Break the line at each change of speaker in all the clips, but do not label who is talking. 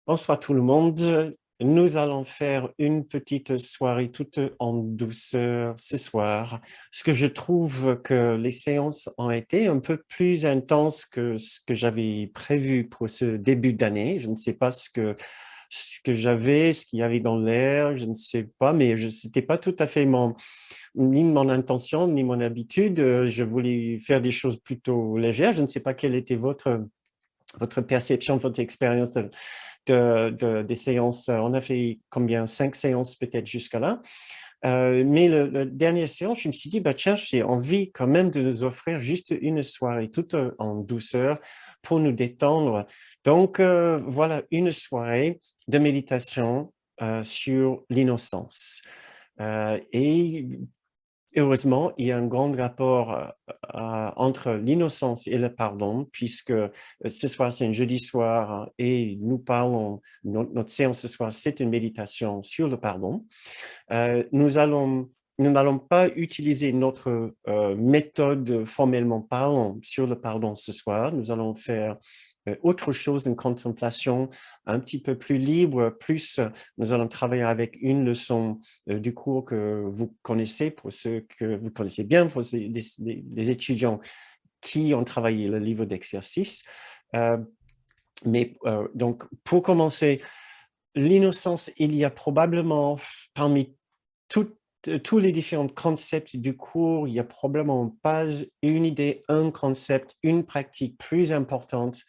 Bonsoir tout le monde. Nous allons faire une petite soirée toute en douceur ce soir, parce que je trouve que les séances ont été un peu plus intenses que ce que j'avais prévu pour ce début d'année. Je ne sais pas ce qu'il y avait dans l'air, je ne sais pas, mais ce n'était pas tout à fait ni mon intention, ni mon habitude. Je voulais faire des choses plutôt légères. Je ne sais pas quelle était votre perception, votre expérience des séances. On a fait combien? 5 séances peut-être jusqu'à là. Mais le dernier séance, je me suis dit, bah, tiens, j'ai envie quand même de nous offrir juste une soirée toute en douceur pour nous détendre. Donc, voilà, une soirée de méditation sur l'innocence. Et heureusement, il y a un grand rapport entre l'innocence et le pardon, puisque ce soir, c'est un jeudi soir et nous parlons, notre séance ce soir, c'est une méditation sur le pardon. Nous n'allons pas utiliser notre méthode formellement parlant sur le pardon ce soir. Nous allons faire autre chose, une contemplation un petit peu plus libre, plus nous allons travailler avec une leçon du cours que vous connaissez, pour ceux que vous connaissez bien, pour des étudiants qui ont travaillé le livre d'exercice. Donc, pour commencer, l'innocence, il y a probablement parmi tous les différents concepts du cours, il y a probablement pas une idée, un concept, une pratique plus importante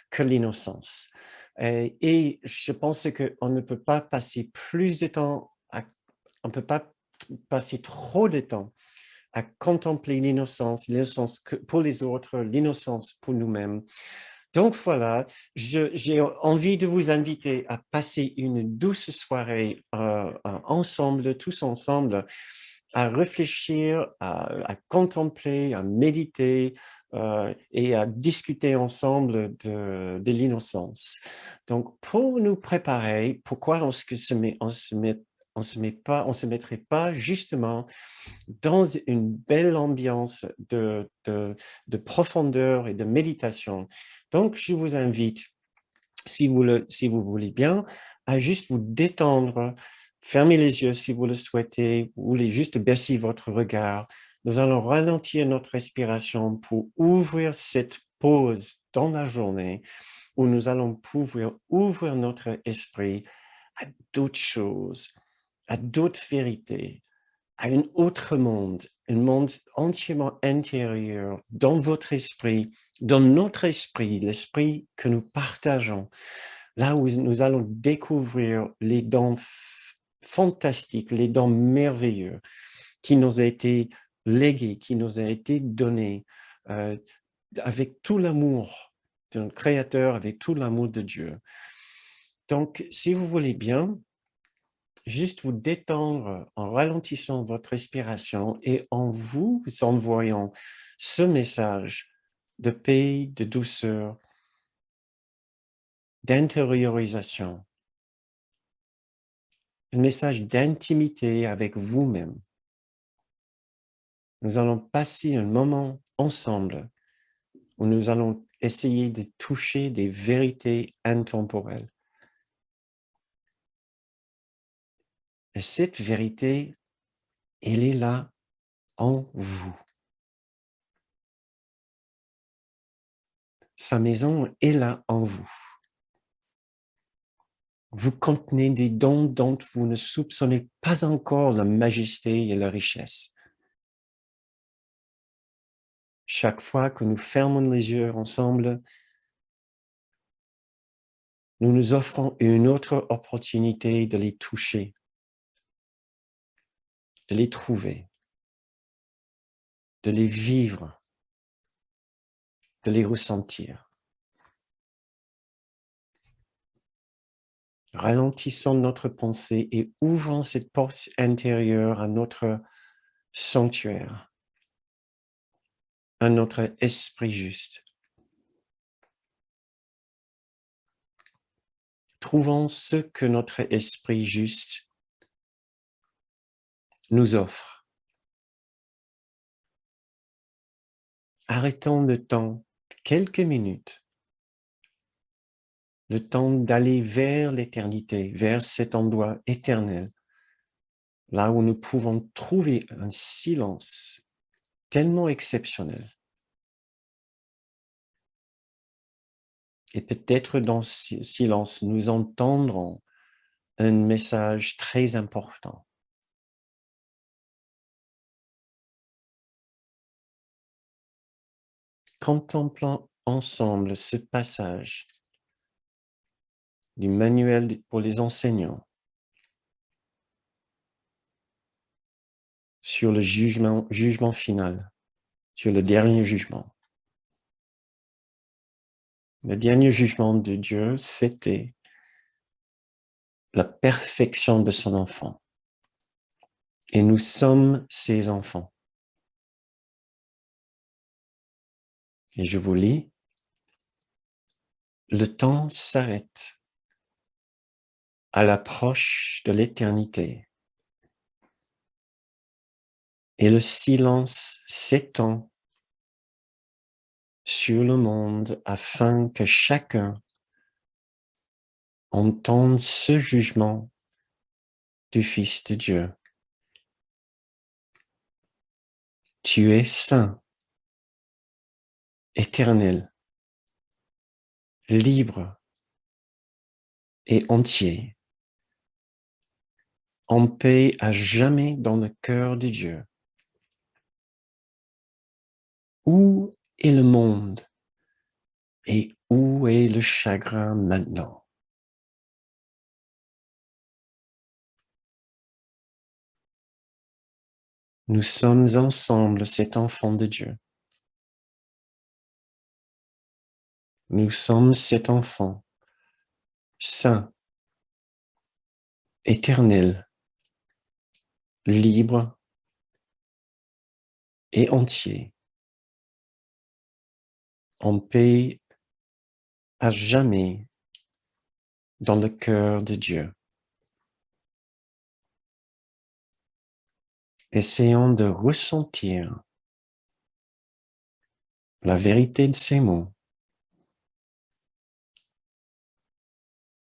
que l'innocence. Et je pense qu'on ne peut pas passer plus de temps, on ne peut pas passer trop de temps à contempler l'innocence pour les autres, l'innocence pour nous-mêmes. Donc voilà, j'ai envie de vous inviter à passer une douce soirée ensemble, tous ensemble, à réfléchir, à contempler, à méditer et à discuter ensemble de l'innocence. Donc, pour nous préparer, pourquoi on se mettrait pas justement dans une belle ambiance de profondeur et de méditation. Donc, je vous invite, si vous voulez bien, à juste vous détendre, fermer les yeux si vous le souhaitez, ou juste baisser votre regard. Nous allons ralentir notre respiration pour ouvrir cette pause dans la journée où nous allons pouvoir ouvrir notre esprit à d'autres choses, à d'autres vérités, à un autre monde, un monde entièrement intérieur, dans votre esprit, dans notre esprit, l'esprit que nous partageons, là où nous allons découvrir les dons fantastiques, les dons merveilleux qui nous ont été légués, qui nous ont été donnés euh, avec tout l'amour de notre Créateur, avec tout l'amour de Dieu. Donc, si vous voulez bien, juste vous détendre en ralentissant votre respiration et en vous envoyant ce message de paix, de douceur, d'intériorisation, un message d'intimité avec vous-même. Nous allons passer un moment ensemble où nous allons essayer de toucher des vérités intemporelles. Et cette vérité, elle est là en vous. Sa maison est là en vous. Vous contenez des dons dont vous ne soupçonnez pas encore la majesté et la richesse. Chaque fois que nous fermons les yeux ensemble, nous nous offrons une autre opportunité de les toucher, de les trouver, de les vivre, de les ressentir. Ralentissons notre pensée et ouvrons cette porte intérieure à notre sanctuaire, à notre esprit juste. Trouvons ce que notre esprit juste nous offre. Arrêtons le temps quelques minutes le temps d'aller vers l'éternité, vers cet endroit éternel, là où nous pouvons trouver un silence tellement exceptionnel. Et peut-être dans ce silence, nous entendrons un message très important. Contemplons ensemble ce passage du manuel pour les enseignants sur le jugement final, sur le dernier jugement. Le dernier jugement de Dieu, c'était la perfection de son enfant. Et nous sommes ses enfants. Et je vous lis, le temps s'arrête à l'approche de l'éternité. Et le silence s'étend sur le monde afin que chacun entende ce jugement du Fils de Dieu. Tu es saint, éternel, libre et entier, en paix à jamais dans le cœur de Dieu. Où est le monde et où est le chagrin maintenant? Nous sommes ensemble cet enfant de Dieu. Nous sommes cet enfant, saint, éternel, libre et entier, en paix à jamais dans le cœur de Dieu. Essayons de ressentir la vérité de ces mots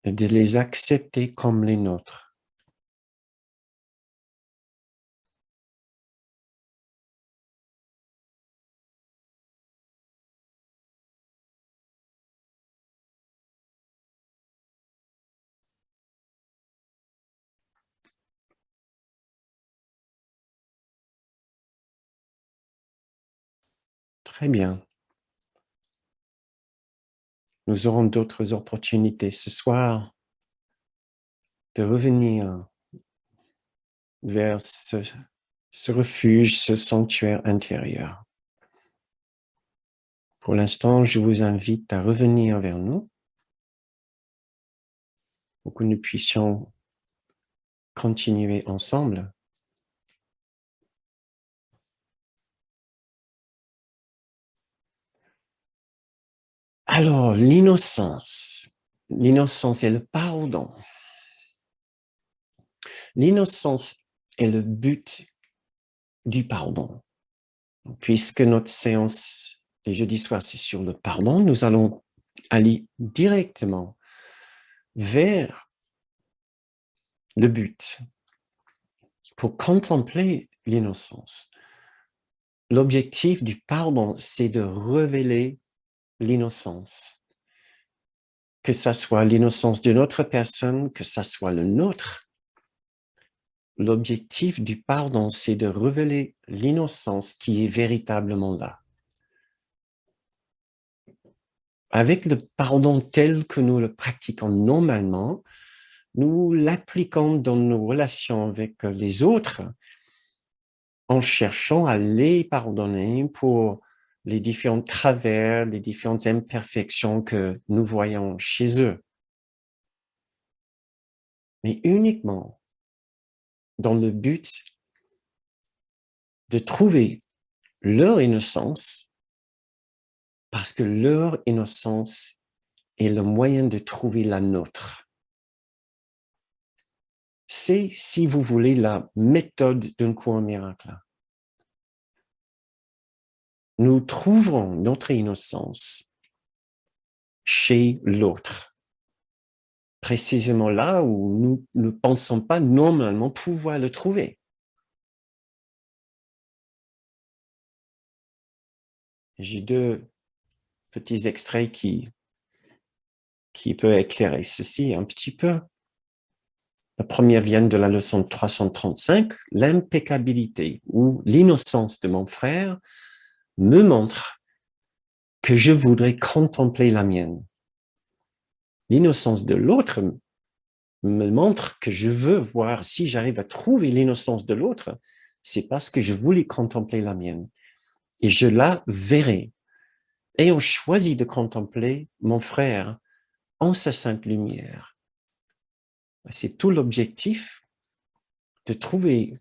et de les accepter comme les nôtres. Très bien. Nous aurons d'autres opportunités ce soir de revenir vers ce refuge, ce sanctuaire intérieur. Pour l'instant, je vous invite à revenir vers nous pour que nous puissions continuer ensemble. Alors, l'innocence et le pardon. L'innocence est le but du pardon. Puisque notre séance les jeudis soirs, c'est sur le pardon, nous allons aller directement vers le but pour contempler l'innocence. L'objectif du pardon, c'est de révéler l'innocence. Que ça soit l'innocence d'une autre personne, que ça soit le nôtre. L'objectif du pardon, c'est de révéler l'innocence qui est véritablement là. Avec le pardon tel que nous le pratiquons normalement, nous l'appliquons dans nos relations avec les autres en cherchant à les pardonner pour les différents travers, les différentes imperfections que nous voyons chez eux. Mais uniquement dans le but de trouver leur innocence, parce que leur innocence est le moyen de trouver la nôtre. C'est, si vous voulez, la méthode d'un cours miracle. Nous trouverons notre innocence chez l'autre. précisément là où nous ne pensons pas normalement pouvoir le trouver. J'ai deux petits extraits qui peuvent éclairer ceci un petit peu. La première vient de la leçon 335, l'impeccabilité ou l'innocence de mon frère me montre que je voudrais contempler la mienne. L'innocence de l'autre me montre que je veux voir si j'arrive à trouver l'innocence de l'autre, c'est parce que je voulais contempler la mienne. Et je la verrai. Ayant choisi de contempler mon frère en sa sainte lumière. C'est tout l'objectif de trouver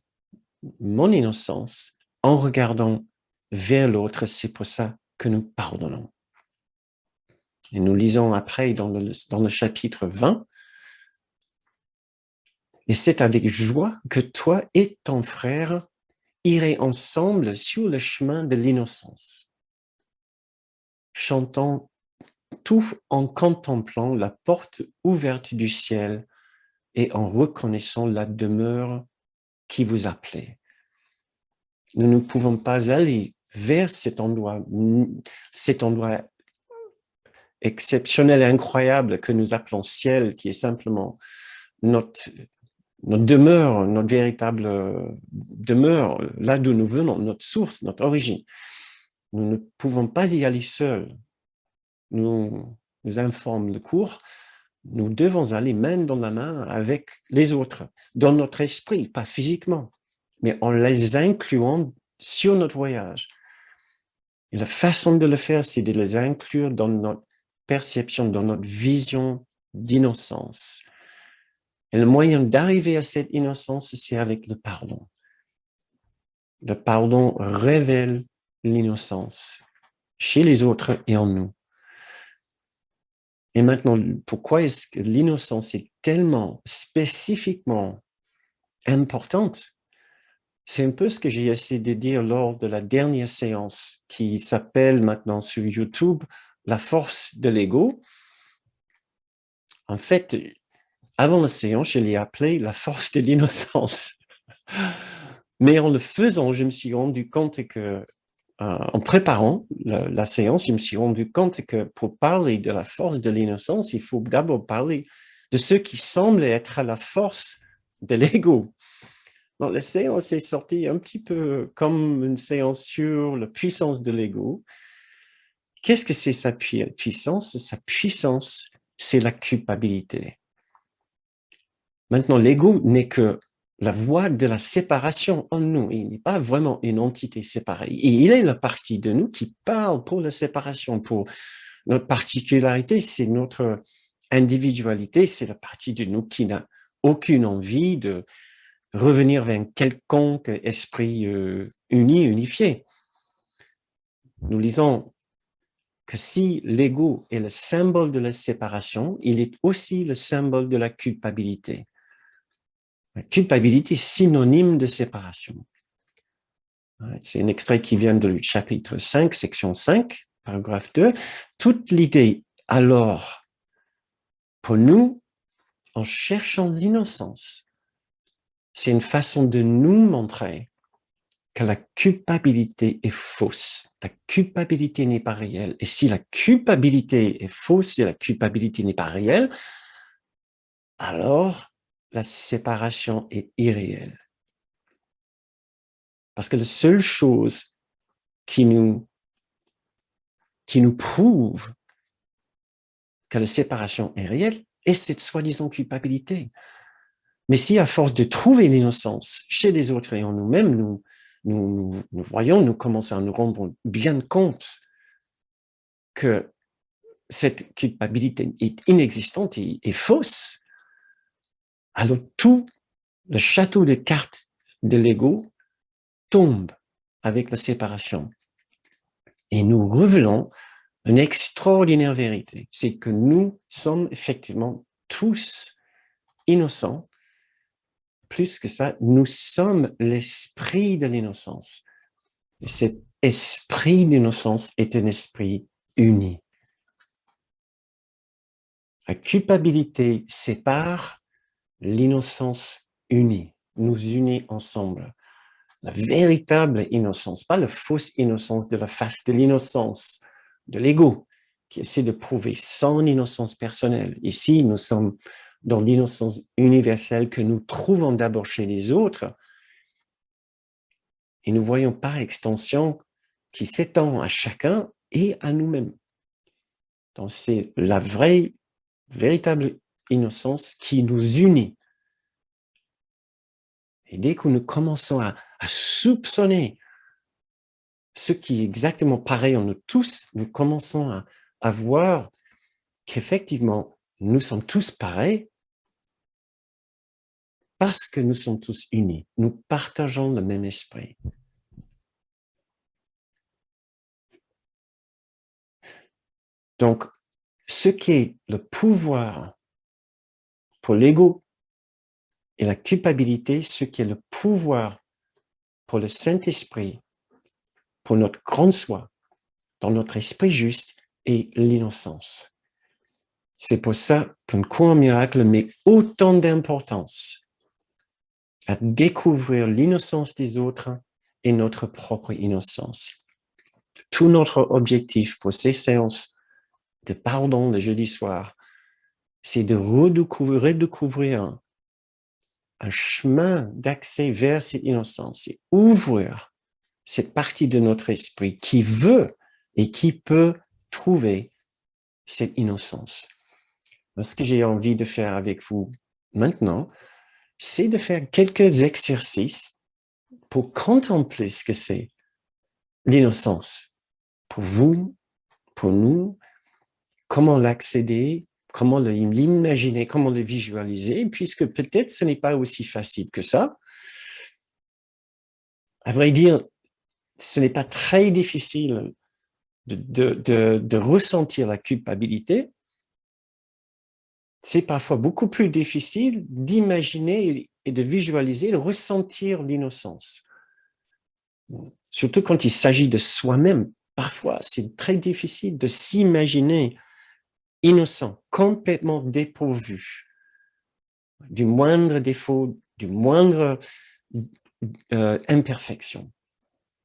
mon innocence en regardant vers l'autre. C'est pour ça que nous pardonnons. Et nous lisons après dans le chapitre 20, « Et c'est avec joie que toi et ton frère irez ensemble sur le chemin de l'innocence, chantant tout en contemplant la porte ouverte du ciel et en reconnaissant la demeure qui vous appelait. » Nous ne pouvons pas aller vers cet endroit exceptionnel et incroyable que nous appelons ciel, qui est simplement notre demeure, notre véritable demeure, là d'où nous venons, notre source, notre origine. Nous ne pouvons pas y aller seuls. Nous informe le cours, nous devons aller main dans la main avec les autres, dans notre esprit, pas physiquement, mais en les incluant sur notre voyage. Et la façon de le faire, c'est de les inclure dans notre perception, dans notre vision d'innocence. Et le moyen d'arriver à cette innocence, c'est avec le pardon. Le pardon révèle l'innocence chez les autres et en nous. Et maintenant, pourquoi est-ce que l'innocence est tellement spécifiquement importante? C'est un peu ce que j'ai essayé de dire lors de la dernière séance qui s'appelle maintenant sur YouTube « La force de l'ego ». En fait, avant la séance, je l'ai appelé « La force de l'innocence ». Mais en le faisant, je me suis rendu compte que, en préparant la séance, je me suis rendu compte que pour parler de la force de l'innocence, il faut d'abord parler de ce qui semble être la force de l'ego. Donc, la séance est sortie un petit peu comme une séance sur la puissance de l'ego. Qu'est-ce que c'est sa puissance? Sa puissance, c'est la culpabilité. Maintenant, l'ego n'est que la voie de la séparation en nous. Il n'est pas vraiment une entité séparée. Et il est la partie de nous qui parle pour la séparation, pour notre particularité, c'est notre individualité, c'est la partie de nous qui n'a aucune envie de revenir vers un quelconque esprit unifié. Nous lisons que si l'ego est le symbole de la séparation, il est aussi le symbole de la culpabilité. La culpabilité est synonyme de séparation. C'est un extrait qui vient du chapitre 5, section 5, paragraphe 2. Toute l'idée, alors, pour nous, en cherchant l'innocence, c'est une façon de nous montrer que la culpabilité est fausse. La culpabilité n'est pas réelle. Et si la culpabilité est fausse et la culpabilité n'est pas réelle, alors la séparation est irréelle. Parce que la seule chose qui nous prouve que la séparation est réelle est cette soi-disant culpabilité. Mais si à force de trouver l'innocence chez les autres et en nous-mêmes, nous voyons, nous commençons à nous rendre bien compte que cette culpabilité est inexistante et fausse, alors tout le château de cartes de l'ego tombe avec la séparation. Et nous révélons une extraordinaire vérité, c'est que nous sommes effectivement tous innocents. Plus que ça, nous sommes l'esprit de l'innocence. Et cet esprit d'innocence est un esprit uni. La culpabilité sépare, l'innocence unit, nous unit ensemble. La véritable innocence, pas la fausse innocence de la face de l'innocence, de l'ego, qui essaie de prouver son innocence personnelle. Ici, nous sommes dans l'innocence universelle que nous trouvons d'abord chez les autres, et nous voyons par extension qui s'étend à chacun et à nous-mêmes. Donc, c'est la vraie, véritable innocence qui nous unit. Et dès que nous commençons à soupçonner ce qui est exactement pareil en nous tous, nous commençons à voir qu'effectivement, nous sommes tous pareils parce que nous sommes tous unis. Nous partageons le même esprit. Donc, ce qui est le pouvoir pour l'ego et la culpabilité, ce qui est le pouvoir pour le Saint-Esprit, pour notre grande soi, dans notre esprit juste, et l'innocence. C'est pour ça qu'un cours miracle met autant d'importance à découvrir l'innocence des autres et notre propre innocence. Tout notre objectif pour ces séances de pardon le jeudi soir, c'est de redécouvrir un chemin d'accès vers cette innocence et ouvrir cette partie de notre esprit qui veut et qui peut trouver cette innocence. Ce que j'ai envie de faire avec vous maintenant, c'est de faire quelques exercices pour contempler ce que c'est l'innocence. Pour vous, pour nous, comment l'accéder, comment l'imaginer, comment le visualiser, puisque peut-être ce n'est pas aussi facile que ça. À vrai dire, ce n'est pas très difficile de ressentir la culpabilité. C'est parfois beaucoup plus difficile d'imaginer et de visualiser, de ressentir l'innocence. Surtout quand il s'agit de soi-même. Parfois, c'est très difficile de s'imaginer innocent, complètement dépourvu du moindre défaut, du moindre imperfection.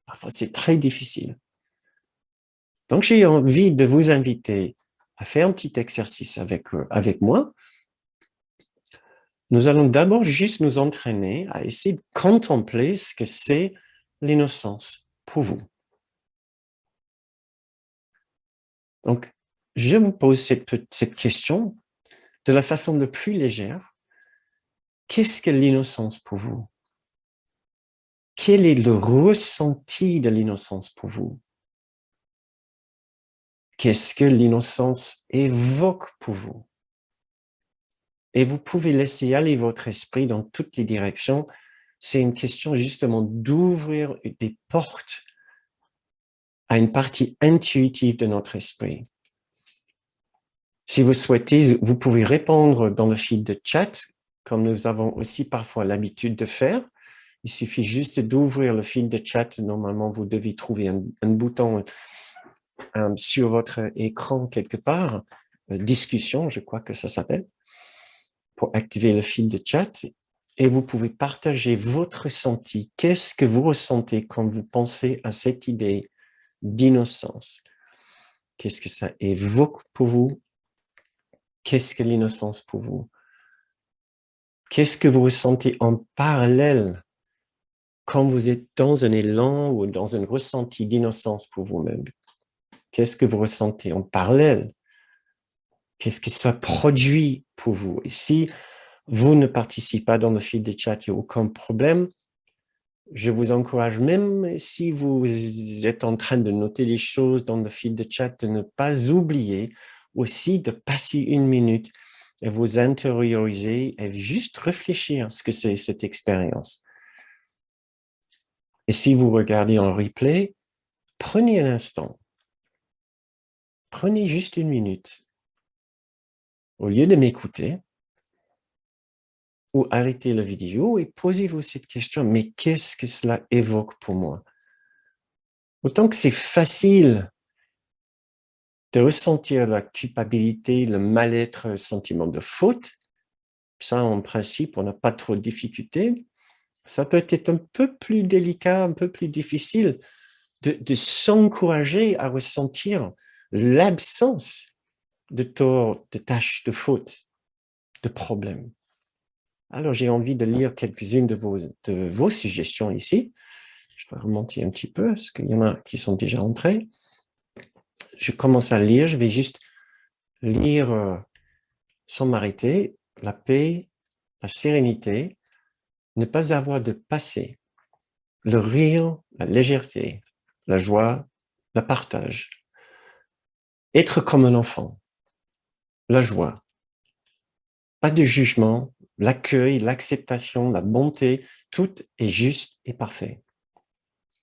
Parfois, c'est très difficile. Donc, j'ai envie de vous inviter à faire un petit exercice avec moi. Nous allons d'abord juste nous entraîner à essayer de contempler ce que c'est l'innocence pour vous. Donc, je vous pose cette question de la façon la plus légère. Qu'est-ce que l'innocence pour vous? Quel est le ressenti de l'innocence pour vous? Qu'est-ce que l'innocence évoque pour vous? Et vous pouvez laisser aller votre esprit dans toutes les directions. C'est une question justement d'ouvrir des portes à une partie intuitive de notre esprit. Si vous souhaitez, vous pouvez répondre dans le fil de chat, comme nous avons aussi parfois l'habitude de faire. Il suffit juste d'ouvrir le fil de chat. Normalement, vous devez trouver un bouton sur votre écran quelque part, discussion, je crois que ça s'appelle, pour activer le fil de chat. Et vous pouvez partager votre ressenti. Qu'est-ce que vous ressentez quand vous pensez à cette idée d'innocence? Qu'est-ce que ça évoque pour vous? Qu'est-ce que l'innocence pour vous? Qu'est-ce que vous ressentez en parallèle quand vous êtes dans un élan ou dans un ressenti d'innocence pour vous-même? Qu'est-ce que vous ressentez en parallèle? Qu'est-ce que ça produit pour vous? Et si vous ne participez pas dans le fil de chat, il n'y a aucun problème. Je vous encourage, même si vous êtes en train de noter les choses dans le fil de chat, de ne pas oublier aussi de passer une minute et vous intérioriser et juste réfléchir à ce que c'est cette expérience. Et si vous regardez en replay, prenez un instant. Prenez juste une minute. Au lieu de m'écouter, ou arrêtez la vidéo et posez-vous cette question, mais qu'est-ce que cela évoque pour moi? Autant que c'est facile de ressentir la culpabilité, le mal-être, le sentiment de faute. Ça, en principe, on n'a pas trop de difficultés. Ça peut être un peu plus délicat, un peu plus difficile de s'encourager à ressentir l'absence de tort, de tâches, de fautes, de problèmes. Alors, j'ai envie de lire quelques-unes de vos suggestions ici. Je dois remonter un petit peu, parce qu'il y en a qui sont déjà entrés. Je commence à lire, je vais juste lire sans m'arrêter. La paix, la sérénité, ne pas avoir de passé, le rire, la légèreté, la joie, le partage. Être comme un enfant, la joie, pas de jugement, l'accueil, l'acceptation, la bonté, tout est juste et parfait.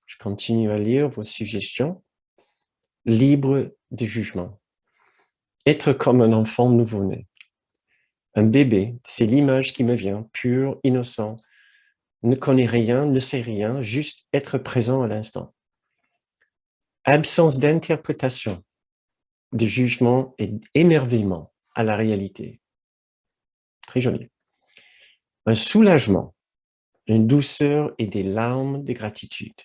Je continue à lire vos suggestions. Libre de jugement. Être comme un enfant nouveau-né. Un bébé, c'est l'image qui me vient, pur, innocent, ne connaît rien, ne sait rien, juste être présent à l'instant. Absence d'interprétation, de jugement et d'émerveillement à la réalité. Très joli. Un soulagement, une douceur et des larmes de gratitude.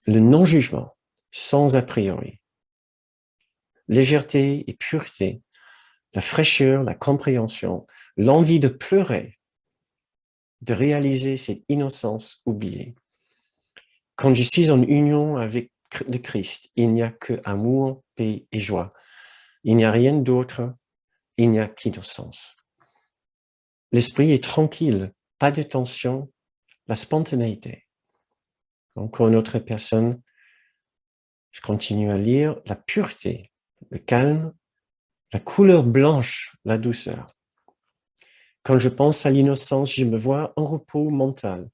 Le non-jugement, sans a priori. Légèreté et pureté, la fraîcheur, la compréhension, l'envie de pleurer, de réaliser cette innocence oubliée. Quand je suis en union avec le Christ, il n'y a que amour, paix et joie. Il n'y a rien d'autre, il n'y a qu'innocence. L'esprit est tranquille, pas de tension, la spontanéité. Encore une autre personne, je continue à lire, la pureté, le calme, la couleur blanche, la douceur. Quand je pense à l'innocence, je me vois en repos mental,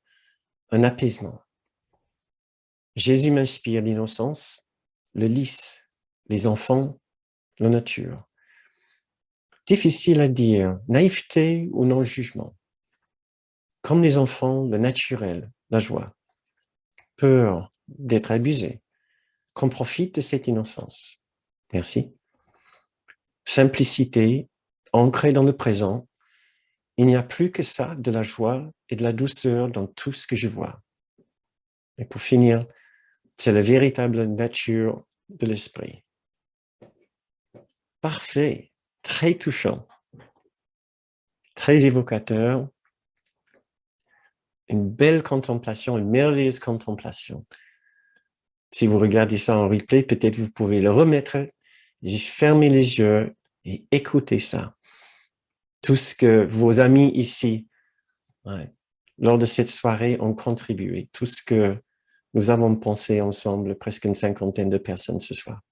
un apaisement. Jésus m'inspire l'innocence, le lys, les enfants, la nature. Difficile à dire, naïveté ou non-jugement. Comme les enfants, le naturel, la joie. Peur d'être abusé. Qu'on profite de cette innocence. Merci. Simplicité, ancrée dans le présent. Il n'y a plus que ça, de la joie et de la douceur dans tout ce que je vois. Et pour finir, c'est la véritable nature de l'esprit. Parfait, très touchant, très évocateur, une belle contemplation, une merveilleuse contemplation. Si vous regardez ça en replay, peut-être vous pouvez le remettre, fermer les yeux et écouter ça. Tout ce que vos amis ici, lors de cette soirée, ont contribué, tout ce que nous avons pensé ensemble, presque une cinquantaine de personnes ce soir.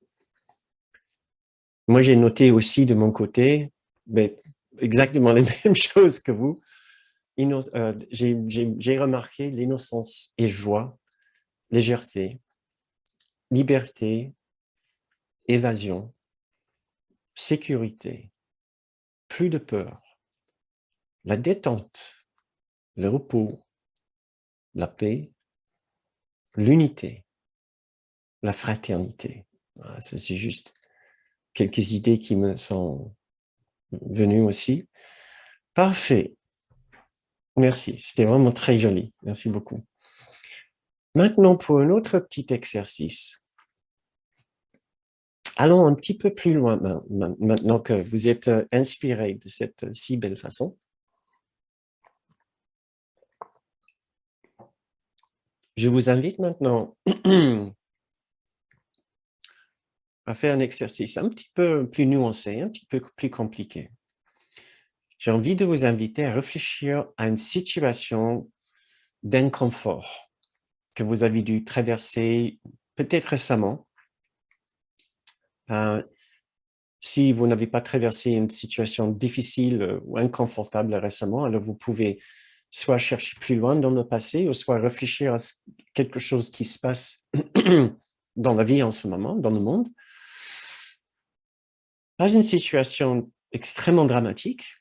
Moi, j'ai noté aussi de mon côté, exactement les mêmes choses que vous. J'ai remarqué l'innocence et joie, légèreté, liberté, évasion, sécurité, plus de peur, la détente, le repos, la paix, l'unité, la fraternité. C'est juste quelques idées qui me sont venues aussi. Parfait. Merci. C'était vraiment très joli. Merci beaucoup. Maintenant, pour un autre petit exercice. Allons un petit peu plus loin maintenant que vous êtes inspiré de cette si belle façon. Je vous invite maintenant à faire un exercice un petit peu plus nuancé, un petit peu plus compliqué. J'ai envie de vous inviter à réfléchir à une situation d'inconfort que vous avez dû traverser peut-être récemment. Si vous n'avez pas traversé une situation difficile ou inconfortable récemment, alors vous pouvez soit chercher plus loin dans le passé ou soit réfléchir à quelque chose qui se passe dans la vie en ce moment, dans le monde. Pas une situation extrêmement dramatique,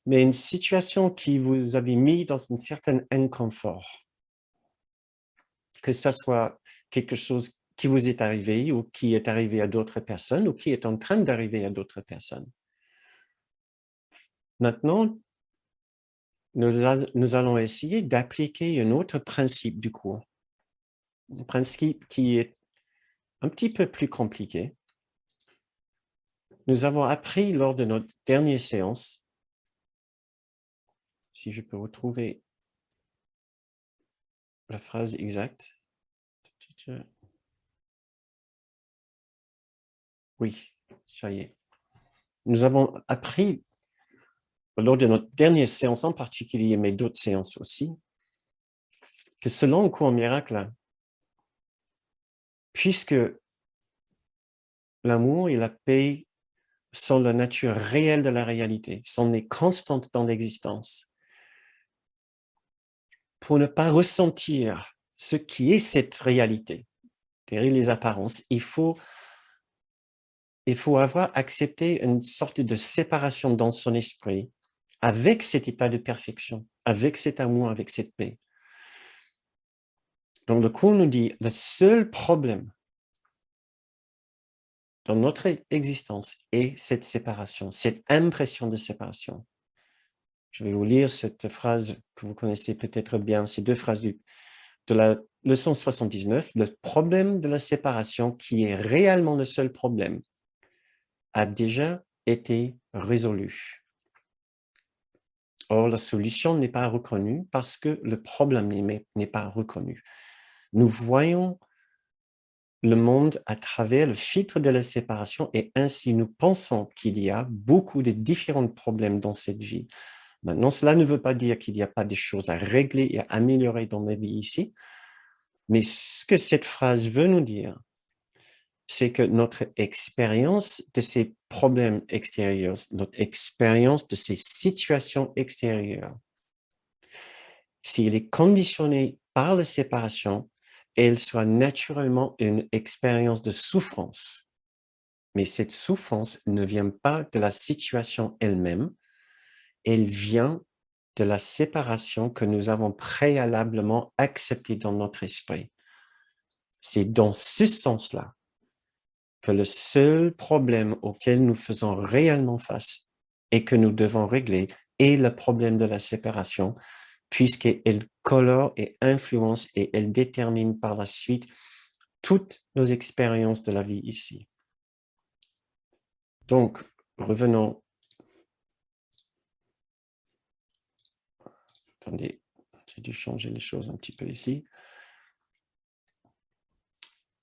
mais une situation qui vous avait mis dans un certain inconfort. Que ça soit quelque chose qui vous est arrivé ou qui est arrivé à d'autres personnes ou qui est en train d'arriver à d'autres personnes. Maintenant, nous allons essayer d'appliquer un autre principe du cours. Un principe qui est un petit peu plus compliqué. Nous avons appris lors de notre dernière séance, si je peux retrouver la phrase exacte. Oui, ça y est. Nous avons appris lors de notre dernière séance en particulier, mais d'autres séances aussi, que selon le cours miracle, puisque l'amour et la paix sont la nature réelle de la réalité, sont les constantes dans l'existence, pour ne pas ressentir ce qui est cette réalité, derrière les apparences, il faut avoir accepté une sorte de séparation dans son esprit avec cet état de perfection, avec cet amour, avec cette paix. Donc le cours nous dit, le seul problème dans notre existence est cette séparation, cette impression de séparation. Je vais vous lire cette phrase que vous connaissez peut-être bien, ces deux phrases de la leçon 79. Le problème de la séparation, qui est réellement le seul problème, a déjà été résolu. Or, la solution n'est pas reconnue parce que le problème n'est pas reconnu. Nous voyons le monde à travers le filtre de la séparation et ainsi nous pensons qu'il y a beaucoup de différents problèmes dans cette vie. Maintenant, cela ne veut pas dire qu'il n'y a pas des choses à régler et à améliorer dans ma vie ici, mais ce que cette phrase veut nous dire, c'est que notre expérience de ces problèmes extérieurs, notre expérience de ces situations extérieures, si elle est conditionnée par la séparation, elle sera naturellement une expérience de souffrance. Mais cette souffrance ne vient pas de la situation elle-même, elle vient de la séparation que nous avons préalablement acceptée dans notre esprit. C'est dans ce sens-là que le seul problème auquel nous faisons réellement face et que nous devons régler est le problème de la séparation, puisqu'elle colore et influence et elle détermine par la suite toutes nos expériences de la vie ici. Donc, revenons. Attendez, j'ai dû changer les choses un petit peu ici.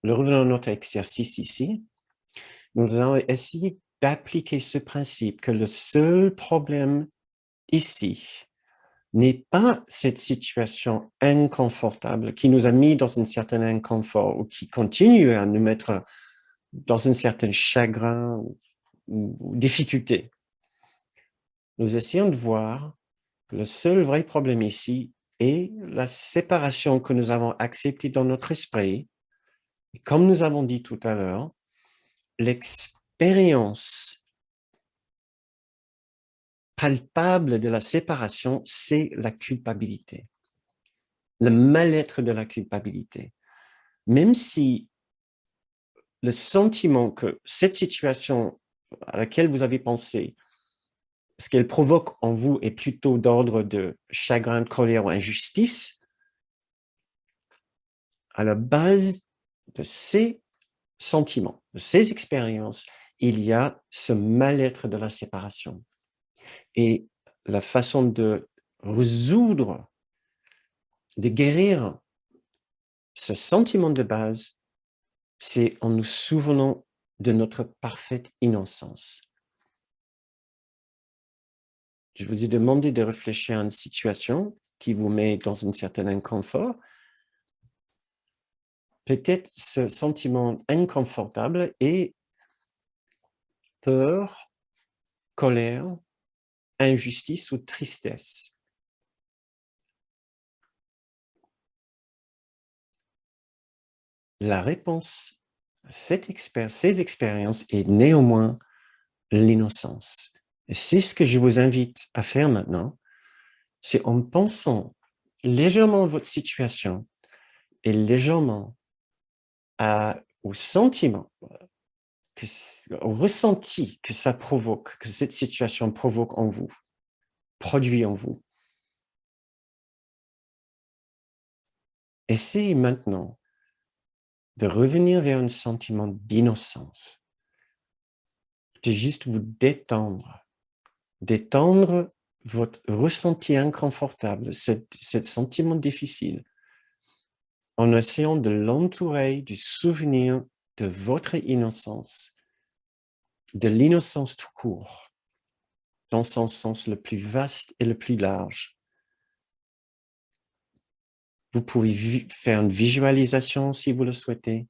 Revenons à notre exercice ici. Nous allons essayer d'appliquer ce principe que le seul problème ici n'est pas cette situation inconfortable qui nous a mis dans un certain inconfort ou qui continue à nous mettre dans un certain chagrin ou difficulté. Nous essayons de voir que le seul vrai problème ici est la séparation que nous avons acceptée dans notre esprit. Et comme nous avons dit tout à l'heure, l'expérience palpable de la séparation, c'est la culpabilité, le mal-être de la culpabilité. Même si le sentiment que cette situation à laquelle vous avez pensé, ce qu'elle provoque en vous est plutôt d'ordre de chagrin, de colère ou injustice, à la base de ces sentiments, de ces expériences, il y a ce mal-être de la séparation. Et la façon de résoudre, de guérir ce sentiment de base, c'est en nous souvenant de notre parfaite innocence. Je vous ai demandé de réfléchir à une situation qui vous met dans un certain inconfort. Peut-être ce sentiment inconfortable est peur, colère, injustice ou tristesse. La réponse à ces expériences est néanmoins l'innocence. Et c'est ce que je vous invite à faire maintenant, c'est en pensant légèrement à votre situation et légèrement au sentiment, au ressenti que ça provoque, que cette situation provoque en vous, produit en vous. Essayez maintenant de revenir vers un sentiment d'innocence, de juste vous détendre votre ressenti inconfortable, ce sentiment difficile, en essayant de l'entourer du souvenir de votre innocence, de l'innocence tout court, dans son sens le plus vaste et le plus large. Vous pouvez faire une visualisation si vous le souhaitez.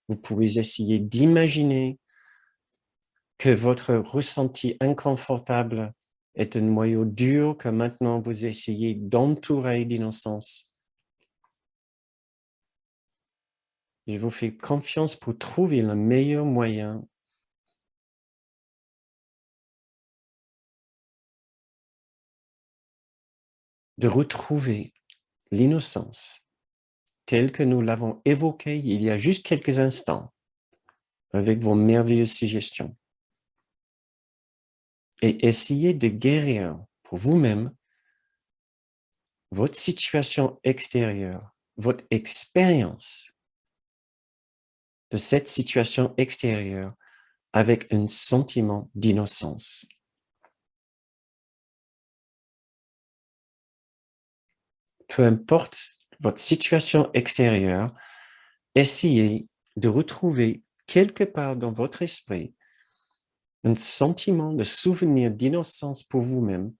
Vous pouvez essayer d'imaginer que votre ressenti inconfortable est un noyau dur que maintenant vous essayez d'entourer d'innocence. Je vous fais confiance pour trouver le meilleur moyen de retrouver l'innocence telle que nous l'avons évoquée il y a juste quelques instants avec vos merveilleuses suggestions. Et essayez de guérir pour vous-même votre situation extérieure, votre expérience de cette situation extérieure avec un sentiment d'innocence. Peu importe votre situation extérieure, essayez de retrouver quelque part dans votre esprit un sentiment de souvenir d'innocence pour vous-même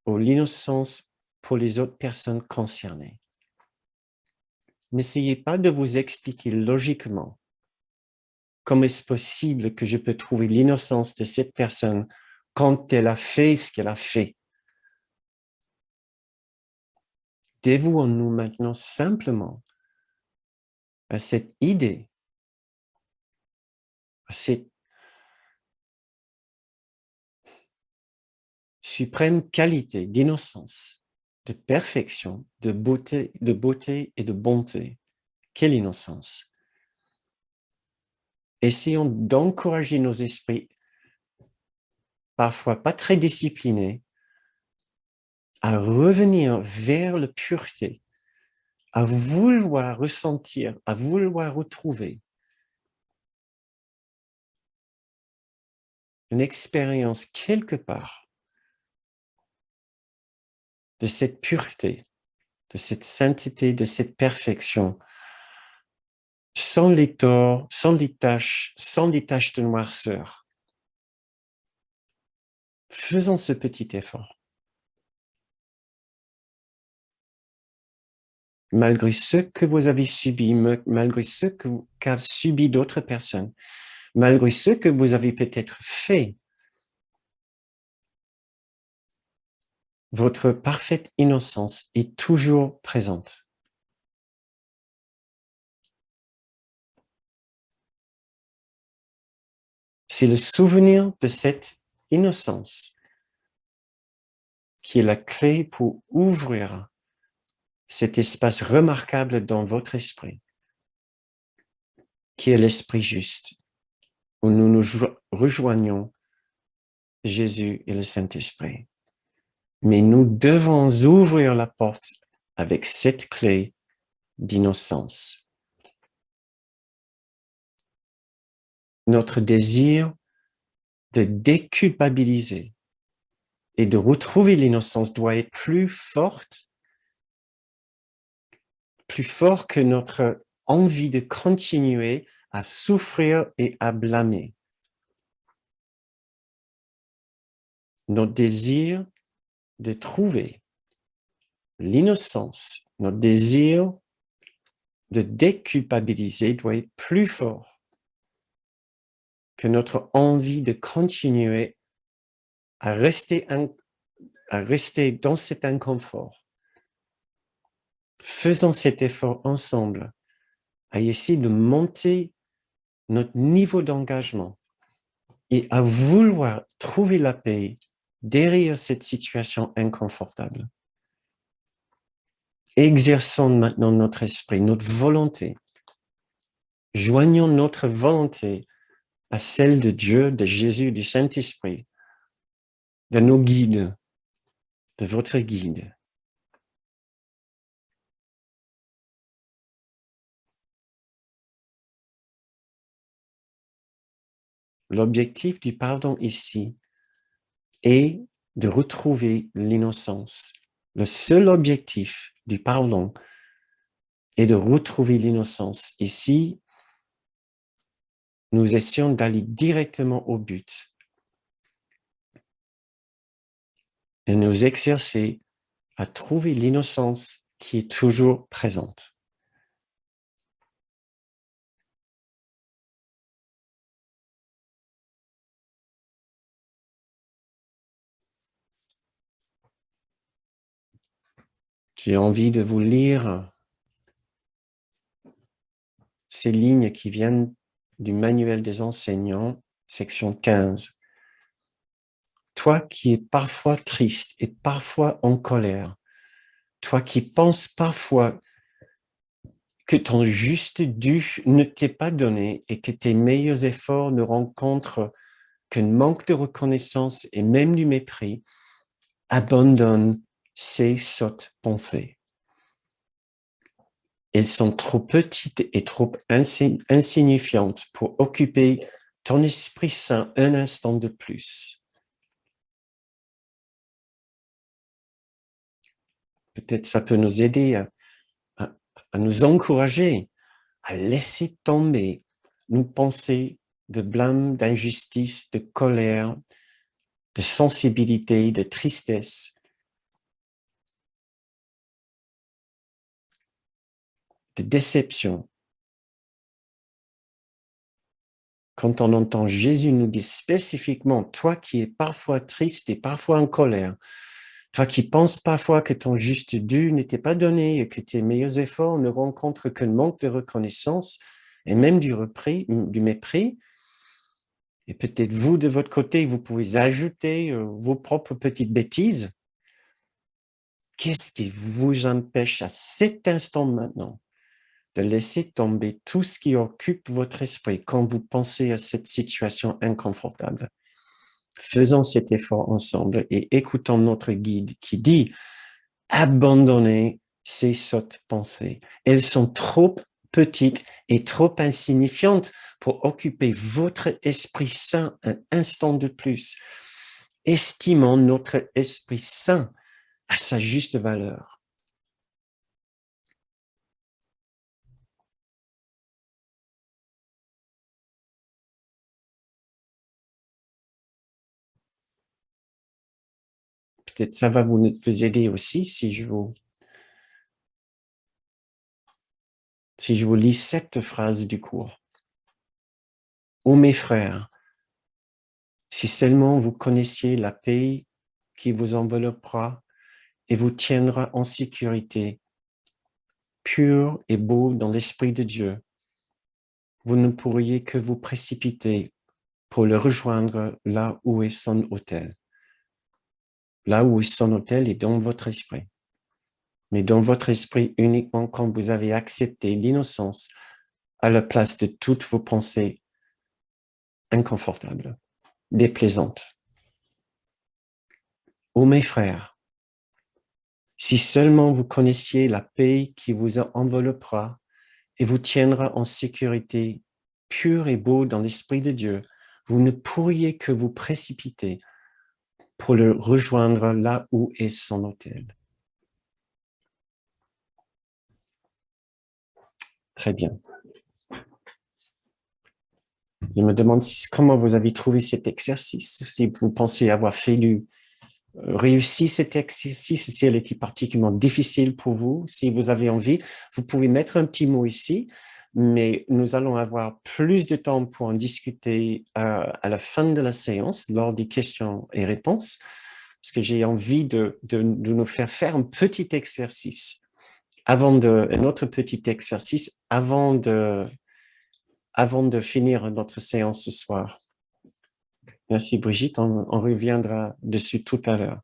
ou l'innocence pour les autres personnes concernées. N'essayez pas de vous expliquer logiquement comment est-ce possible que je peux trouver l'innocence de cette personne quand elle a fait ce qu'elle a fait. Dévouons-nous maintenant simplement à cette idée, à cette suprême qualité d'innocence, de perfection, de beauté et de bonté. Quelle innocence! Essayons d'encourager nos esprits, parfois pas très disciplinés, à revenir vers la pureté, à vouloir ressentir, à vouloir retrouver une expérience quelque part de cette pureté, de cette sainteté, de cette perfection, sans les torts, sans les taches de noirceur. Faisons ce petit effort. Malgré ce que vous avez subi, malgré ce qu'a subi d'autres personnes, malgré ce que vous avez peut-être fait, votre parfaite innocence est toujours présente. C'est le souvenir de cette innocence qui est la clé pour ouvrir cet espace remarquable dans votre esprit, qui est l'esprit juste, où nous nous rejoignons Jésus et le Saint-Esprit. Mais nous devons ouvrir la porte avec cette clé d'innocence. Notre désir de déculpabiliser et de retrouver l'innocence doit être plus fort que notre envie de continuer à souffrir et à blâmer. Notre désir de trouver l'innocence, notre désir de déculpabiliser doit être plus fort que notre envie de continuer à rester dans cet inconfort. Faisons cet effort ensemble à essayer de monter notre niveau d'engagement et à vouloir trouver la paix derrière cette situation inconfortable. Exerçons maintenant notre esprit, notre volonté Joignons notre volonté à celle de Dieu, de Jésus, du Saint-Esprit, de nos guides, de votre guide. L'objectif du pardon ici est de retrouver l'innocence. Le seul objectif du pardon est de retrouver l'innocence. Ici, nous essayons d'aller directement au but et nous exercer à trouver l'innocence qui est toujours présente. J'ai envie de vous lire ces lignes qui viennent du manuel des enseignants, section 15. Toi qui es parfois triste et parfois en colère, toi qui penses parfois que ton juste dû ne t'est pas donné et que tes meilleurs efforts ne rencontrent qu'un manque de reconnaissance et même du mépris, abandonne ces sottes pensées. Elles sont trop petites et trop insignifiantes pour occuper ton Esprit Saint un instant de plus. Peut-être ça peut nous aider à nous encourager, à laisser tomber nos pensées de blâme, d'injustice, de colère, de sensibilité, de tristesse, de déception. Quand on entend Jésus nous dire spécifiquement, toi qui es parfois triste et parfois en colère, toi qui penses parfois que ton juste dû n'était pas donné et que tes meilleurs efforts ne rencontrent qu'un manque de reconnaissance et même du mépris, et peut-être vous, de votre côté, vous pouvez ajouter vos propres petites bêtises. Qu'est-ce qui vous empêche à cet instant maintenant de laisser tomber tout ce qui occupe votre esprit quand vous pensez à cette situation inconfortable? Faisons cet effort ensemble et écoutons notre guide qui dit « Abandonnez ces sottes pensées. Elles sont trop petites et trop insignifiantes pour occuper votre Esprit Saint un instant de plus. Estimons notre Esprit Saint à sa juste valeur. » Peut-être ça va vous aider aussi si je vous lis cette phrase du cours. Ô mes frères, si seulement vous connaissiez la paix qui vous enveloppera et vous tiendra en sécurité, pur et beau dans l'Esprit de Dieu, vous ne pourriez que vous précipiter pour le rejoindre là où est son autel. Là où est son autel est dans votre esprit. Mais dans votre esprit uniquement quand vous avez accepté l'innocence à la place de toutes vos pensées inconfortables, déplaisantes. Ô mes frères, si seulement vous connaissiez la paix qui vous enveloppera et vous tiendra en sécurité, pur et beau dans l'Esprit de Dieu, vous ne pourriez que vous précipiter pour le rejoindre là où est son autel. Très bien. Je me demande comment vous avez trouvé cet exercice, si vous pensez avoir réussi cet exercice, si elle était particulièrement difficile pour vous, si vous avez envie, vous pouvez mettre un petit mot ici, mais nous allons avoir plus de temps pour en discuter à la fin de la séance, lors des questions et réponses, parce que j'ai envie de nous faire un petit exercice, un autre petit exercice avant de finir notre séance ce soir. Merci Brigitte, on reviendra dessus tout à l'heure.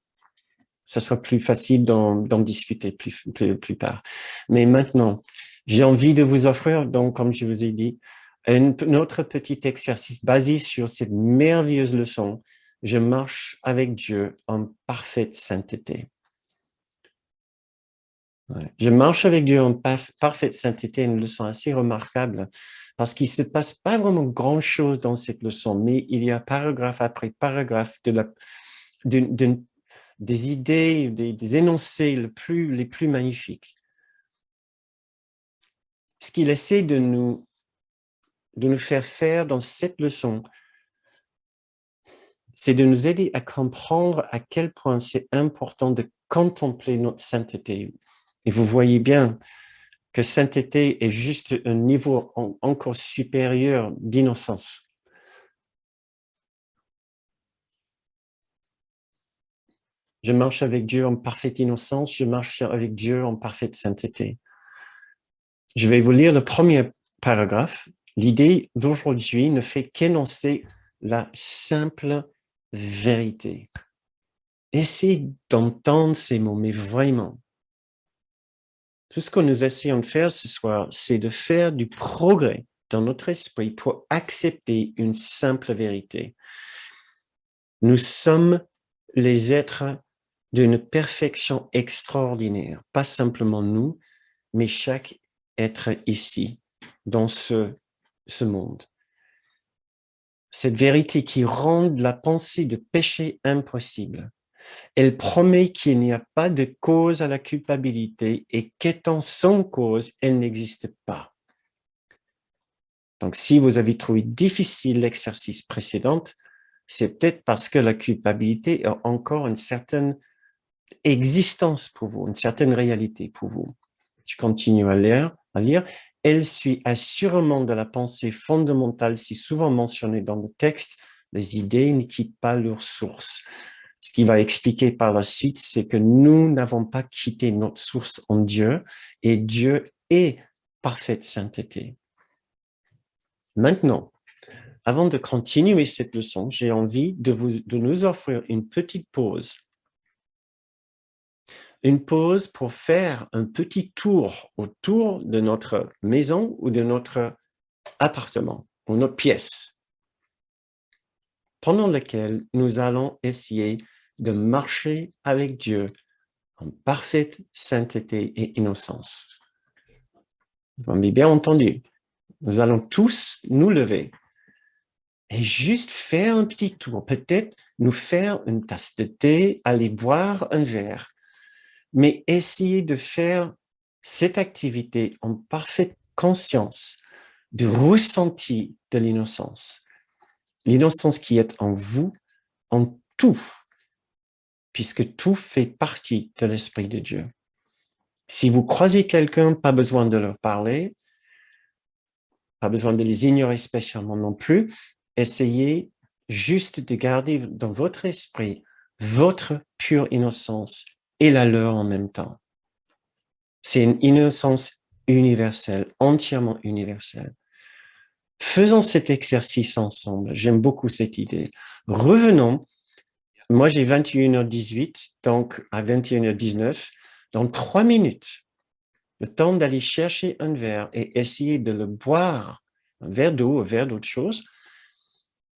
Ça sera plus facile d'en discuter plus tard. Mais maintenant, j'ai envie de vous offrir, donc, comme je vous ai dit, Un autre petit exercice basé sur cette merveilleuse leçon, je marche avec Dieu en parfaite sainteté. Ouais. Je marche avec Dieu en parfaite sainteté, une leçon assez remarquable, parce qu'il ne se passe pas vraiment grand-chose dans cette leçon, mais il y a paragraphe après paragraphe des idées, des énoncés les plus magnifiques. Ce qu'il essaie de nous faire dans cette leçon, c'est de nous aider à comprendre à quel point c'est important de contempler notre sainteté. Et vous voyez bien que sainteté est juste un niveau encore supérieur d'innocence. Je marche avec Dieu en parfaite innocence, je marche avec Dieu en parfaite sainteté. Je vais vous lire le premier paragraphe. L'idée d'aujourd'hui ne fait qu'énoncer la simple vérité. Essayez d'entendre ces mots, mais vraiment. Tout ce que nous essayons de faire ce soir, c'est de faire du progrès dans notre esprit pour accepter une simple vérité. Nous sommes les êtres d'une perfection extraordinaire, pas simplement nous, mais chaque être ici, dans ce monde. Cette vérité qui rend la pensée de péché impossible. Elle promet qu'il n'y a pas de cause à la culpabilité et qu'étant sans cause, elle n'existe pas. Donc, si vous avez trouvé difficile l'exercice précédent, c'est peut-être parce que la culpabilité a encore une certaine existence pour vous, une certaine réalité pour vous. Je continue à lire. Elle suit assurément de la pensée fondamentale si souvent mentionnée dans le texte. Les idées ne quittent pas leur source. Ce qui va expliquer par la suite, c'est que nous n'avons pas quitté notre source en Dieu et Dieu est parfaite sainteté. Maintenant, avant de continuer cette leçon, j'ai envie de nous offrir une petite pause. Une pause pour faire un petit tour autour de notre maison ou de notre appartement ou notre pièce, pendant lequel nous allons essayer de marcher avec Dieu en parfaite sainteté et innocence. Vous m'avez bien entendu. Nous allons tous nous lever et juste faire un petit tour. Peut-être nous faire une tasse de thé, aller boire un verre, mais essayer de faire cette activité en parfaite conscience du ressenti de l'innocence. L'innocence qui est en vous, en tout, puisque tout fait partie de l'Esprit de Dieu. Si vous croisez quelqu'un, pas besoin de leur parler, pas besoin de les ignorer spécialement non plus. Essayez juste de garder dans votre esprit votre pure innocence et la leur en même temps. C'est une innocence universelle, entièrement universelle. Faisons cet exercice ensemble. J'aime beaucoup cette idée. Revenons. Moi, j'ai 21h18, donc à 21h19, dans 3 minutes, le temps d'aller chercher un verre et essayer de le boire, un verre d'eau, un verre d'autre chose,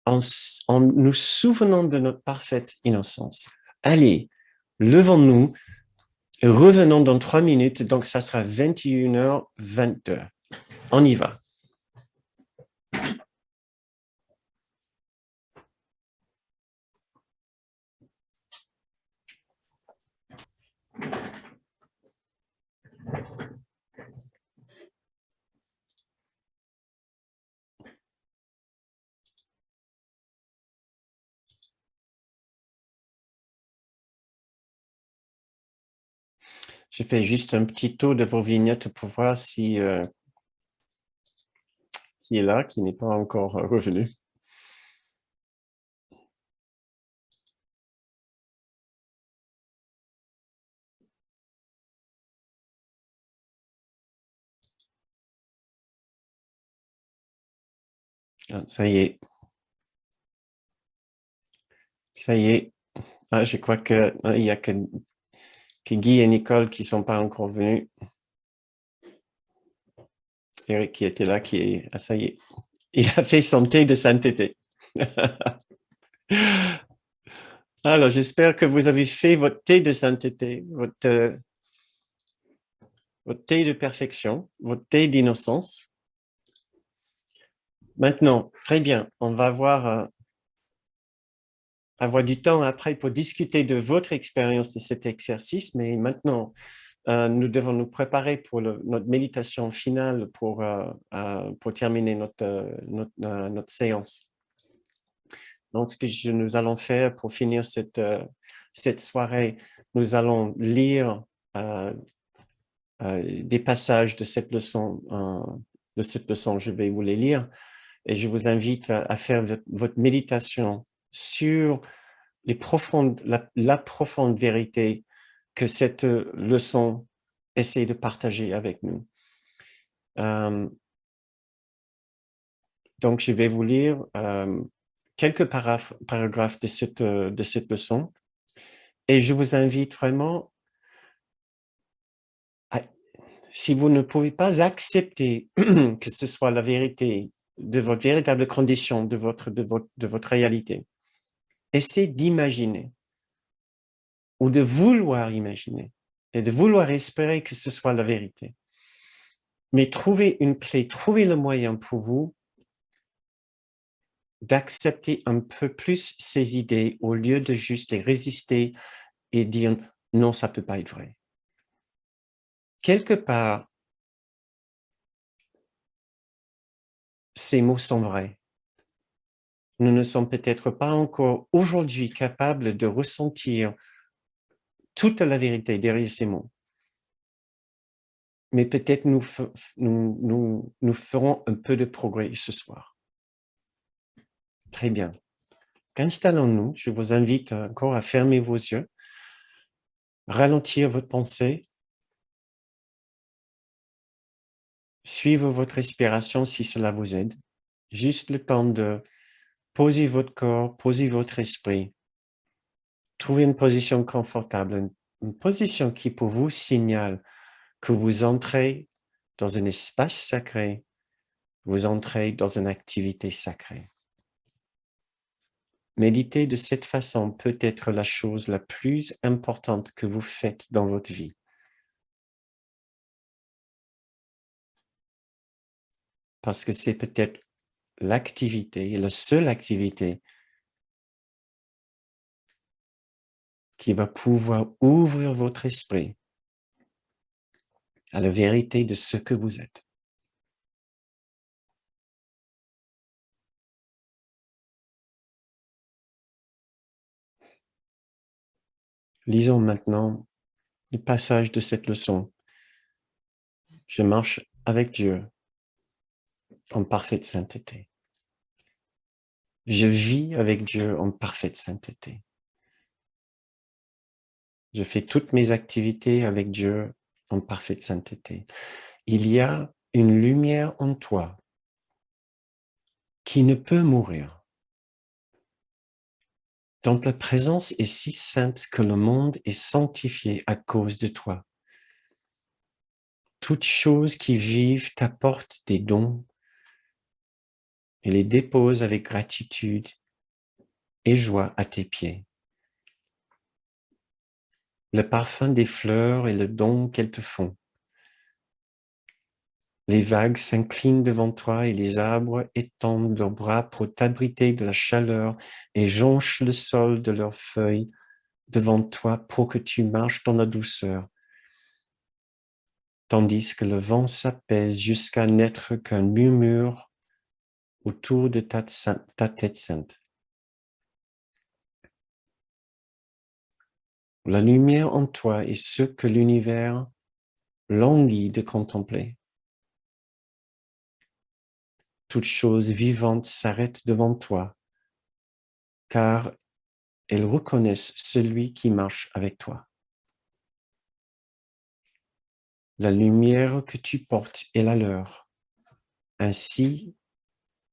en nous souvenant de notre parfaite innocence. Allez, levons-nous, revenons dans 3 minutes, donc ça sera 21h22. On y va. Je fais juste un petit tour de vos vignettes pour voir si qui est là, qui n'est pas encore revenu. Ah, ça y est. Ça y est. Ah, je crois qu'il n'y a que Guy et Nicole qui ne sont pas encore venus. Eric qui était là, qui est... Ah, ça y est. Il a fait son thé de sainteté. Alors, j'espère que vous avez fait votre thé de sainteté, votre thé de perfection, votre thé d'innocence. Maintenant, très bien, on va avoir du temps après pour discuter de votre expérience de cet exercice, mais maintenant, nous devons nous préparer pour notre méditation finale pour terminer notre séance. Donc, ce que nous allons faire pour finir cette soirée, nous allons lire des passages de cette leçon. Je vais vous les lire et je vous invite à faire votre méditation sur la profonde vérité que cette leçon essaie de partager avec nous. Donc, je vais vous lire quelques paragraphes de cette leçon et je vous invite vraiment, si vous ne pouvez pas accepter que ce soit la vérité de votre véritable condition, de votre réalité, essayez d'imaginer ou de vouloir imaginer et de vouloir espérer que ce soit la vérité. Mais trouvez une clé, trouvez le moyen pour vous d'accepter un peu plus ces idées au lieu de juste les résister et dire non, ça ne peut pas être vrai. Quelque part, ces mots sont vrais. Nous ne sommes peut-être pas encore aujourd'hui capables de ressentir toute la vérité derrière ces mots. Mais peut-être nous ferons un peu de progrès ce soir. Très bien. Installons-nous. Je vous invite encore à fermer vos yeux, ralentir votre pensée, suivre votre respiration si cela vous aide. Juste le temps de poser votre corps, poser votre esprit. Trouvez une position confortable, une position qui pour vous signale que vous entrez dans un espace sacré, vous entrez dans une activité sacrée. Méditer de cette façon peut être la chose la plus importante que vous faites dans votre vie. Parce que c'est peut-être l'activité, la seule activité qui va pouvoir ouvrir votre esprit à la vérité de ce que vous êtes. Lisons maintenant le passage de cette leçon. Je marche avec Dieu en parfaite sainteté. Je vis avec Dieu en parfaite sainteté. Je fais toutes mes activités avec Dieu en parfaite sainteté. Il y a une lumière en toi qui ne peut mourir, dont la présence est si sainte que le monde est sanctifié à cause de toi. Toutes choses qui vivent t'apportent des dons et les déposent avec gratitude et joie à tes pieds. Le parfum des fleurs est le don qu'elles te font. Les vagues s'inclinent devant toi et les arbres étendent leurs bras pour t'abriter de la chaleur et jonchent le sol de leurs feuilles devant toi pour que tu marches dans la douceur, tandis que le vent s'apaise jusqu'à n'être qu'un murmure autour de ta tête sainte. La lumière en toi est ce que l'univers languit de contempler. Toute chose vivante s'arrête devant toi, car elles reconnaissent celui qui marche avec toi. La lumière que tu portes est la leur. Ainsi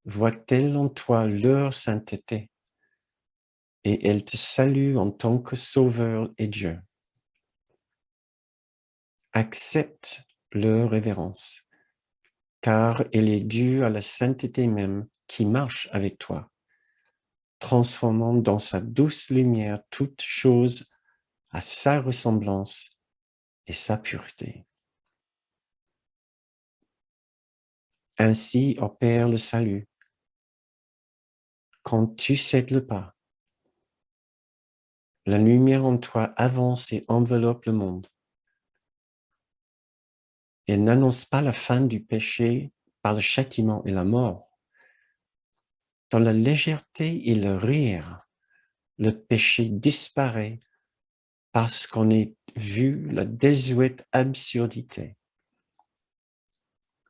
voient-elles en toi leur sainteté, et elles te saluent en tant que Sauveur et Dieu. Accepte leur révérence car elle est due à la sainteté même qui marche avec toi, transformant dans sa douce lumière toute chose à sa ressemblance et sa pureté. Ainsi opère le salut. Quand tu cèdes le pas, la lumière en toi avance et enveloppe le monde. Elle n'annonce pas la fin du péché par le châtiment et la mort. Dans la légèreté et le rire, le péché disparaît parce qu'on ait vu la désuète absurdité.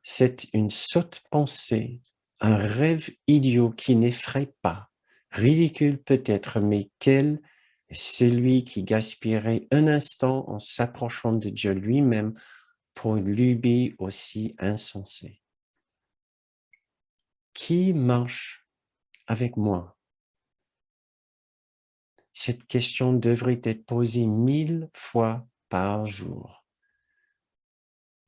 C'est une sotte pensée, un rêve idiot qui n'effraie pas, ridicule peut-être, mais quel est celui qui gaspillerait un instant en s'approchant de Dieu lui-même pour une lubie aussi insensée? Qui marche avec moi? Cette question devrait être posée 1000 fois par jour,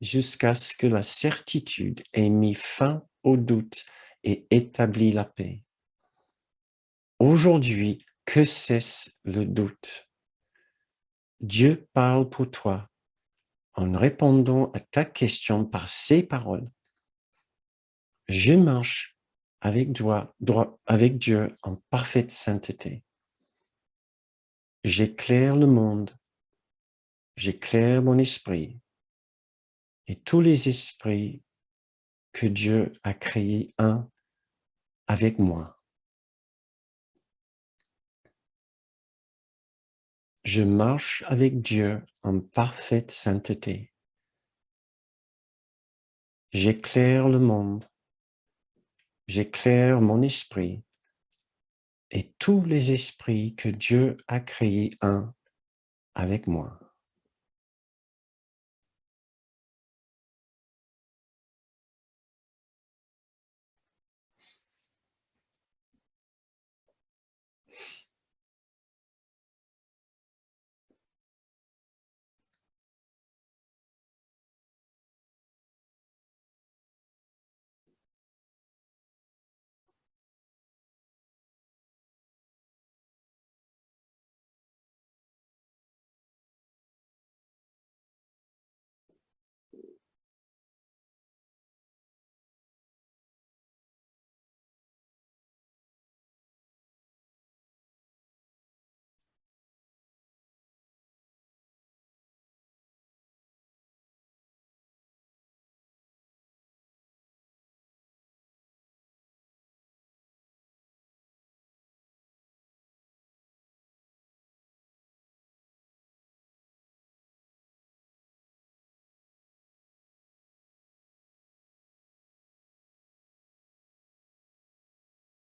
jusqu'à ce que la certitude ait mis fin au doute et établi la paix. Aujourd'hui, que cesse le doute. Dieu parle pour toi en répondant à ta question par ses paroles. Je marche avec Dieu en parfaite sainteté. J'éclaire le monde, j'éclaire mon esprit et tous les esprits que Dieu a créés un avec moi. Je marche avec Dieu en parfaite sainteté. J'éclaire le monde, j'éclaire mon esprit et tous les esprits que Dieu a créés un avec moi.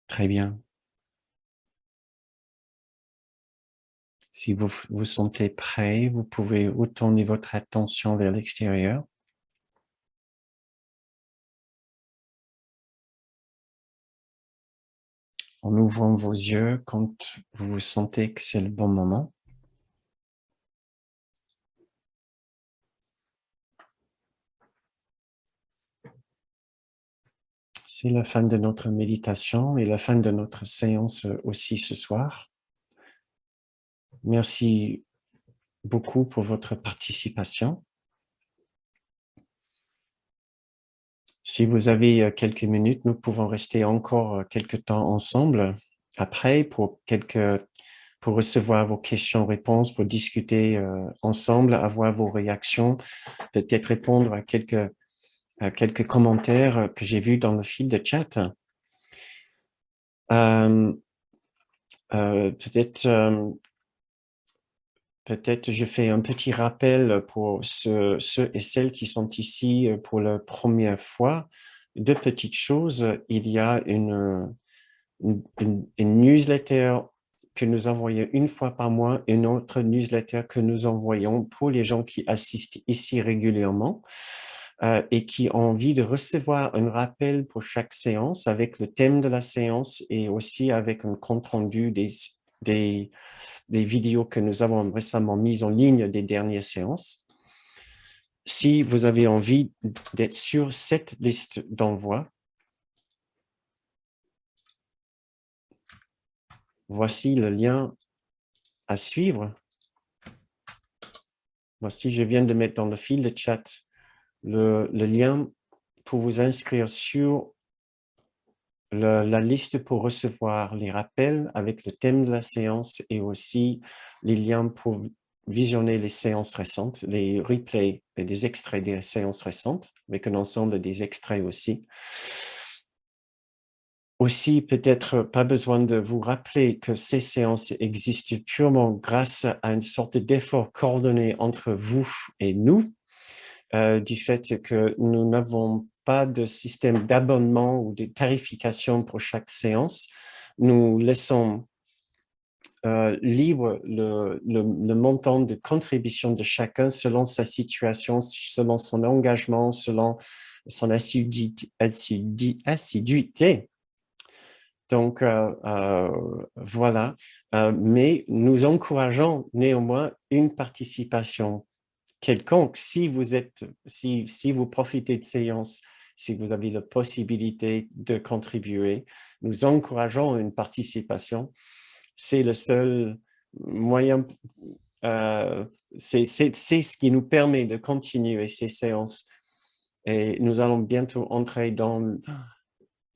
Très bien. Si vous vous sentez prêt, vous pouvez retourner votre attention vers l'extérieur en ouvrant vos yeux quand vous vous sentez que c'est le bon moment. C'est la fin de notre méditation et la fin de notre séance aussi ce soir. Merci beaucoup pour votre participation. Si vous avez quelques minutes, nous pouvons rester encore quelques temps ensemble après pour recevoir vos questions-réponses, pour discuter ensemble, avoir vos réactions, peut-être répondre à quelques commentaires que j'ai vus dans le fil de chat. Peut-être je fais un petit rappel pour ceux et celles qui sont ici pour la première fois. Deux petites choses. Il y a une newsletter que nous envoyons une fois par mois, une autre newsletter que nous envoyons pour les gens qui assistent ici régulièrement et qui ont envie de recevoir un rappel pour chaque séance avec le thème de la séance et aussi avec un compte-rendu des vidéos que nous avons récemment mises en ligne des dernières séances. si vous avez envie d'être sur cette liste d'envoi, voici le lien à suivre. Voici, je viens de mettre dans le fil de chat le lien pour vous inscrire sur la liste pour recevoir les rappels avec le thème de la séance et aussi les liens pour visionner les séances récentes, les replays et des extraits des séances récentes, avec un ensemble des extraits aussi. Aussi, peut-être pas besoin de vous rappeler que ces séances existent purement grâce à une sorte d'effort coordonné entre vous et nous, du fait que nous n'avons pas de système d'abonnement ou de tarification pour chaque séance. Nous laissons libre le montant de contribution de chacun selon sa situation, selon son engagement, selon son assiduité. Donc, voilà. Mais nous encourageons néanmoins une participation quelconque. Si vous profitez de séances, si vous avez la possibilité de contribuer, nous encourageons une participation. C'est le seul moyen, c'est ce qui nous permet de continuer ces séances. Et nous allons bientôt entrer dans,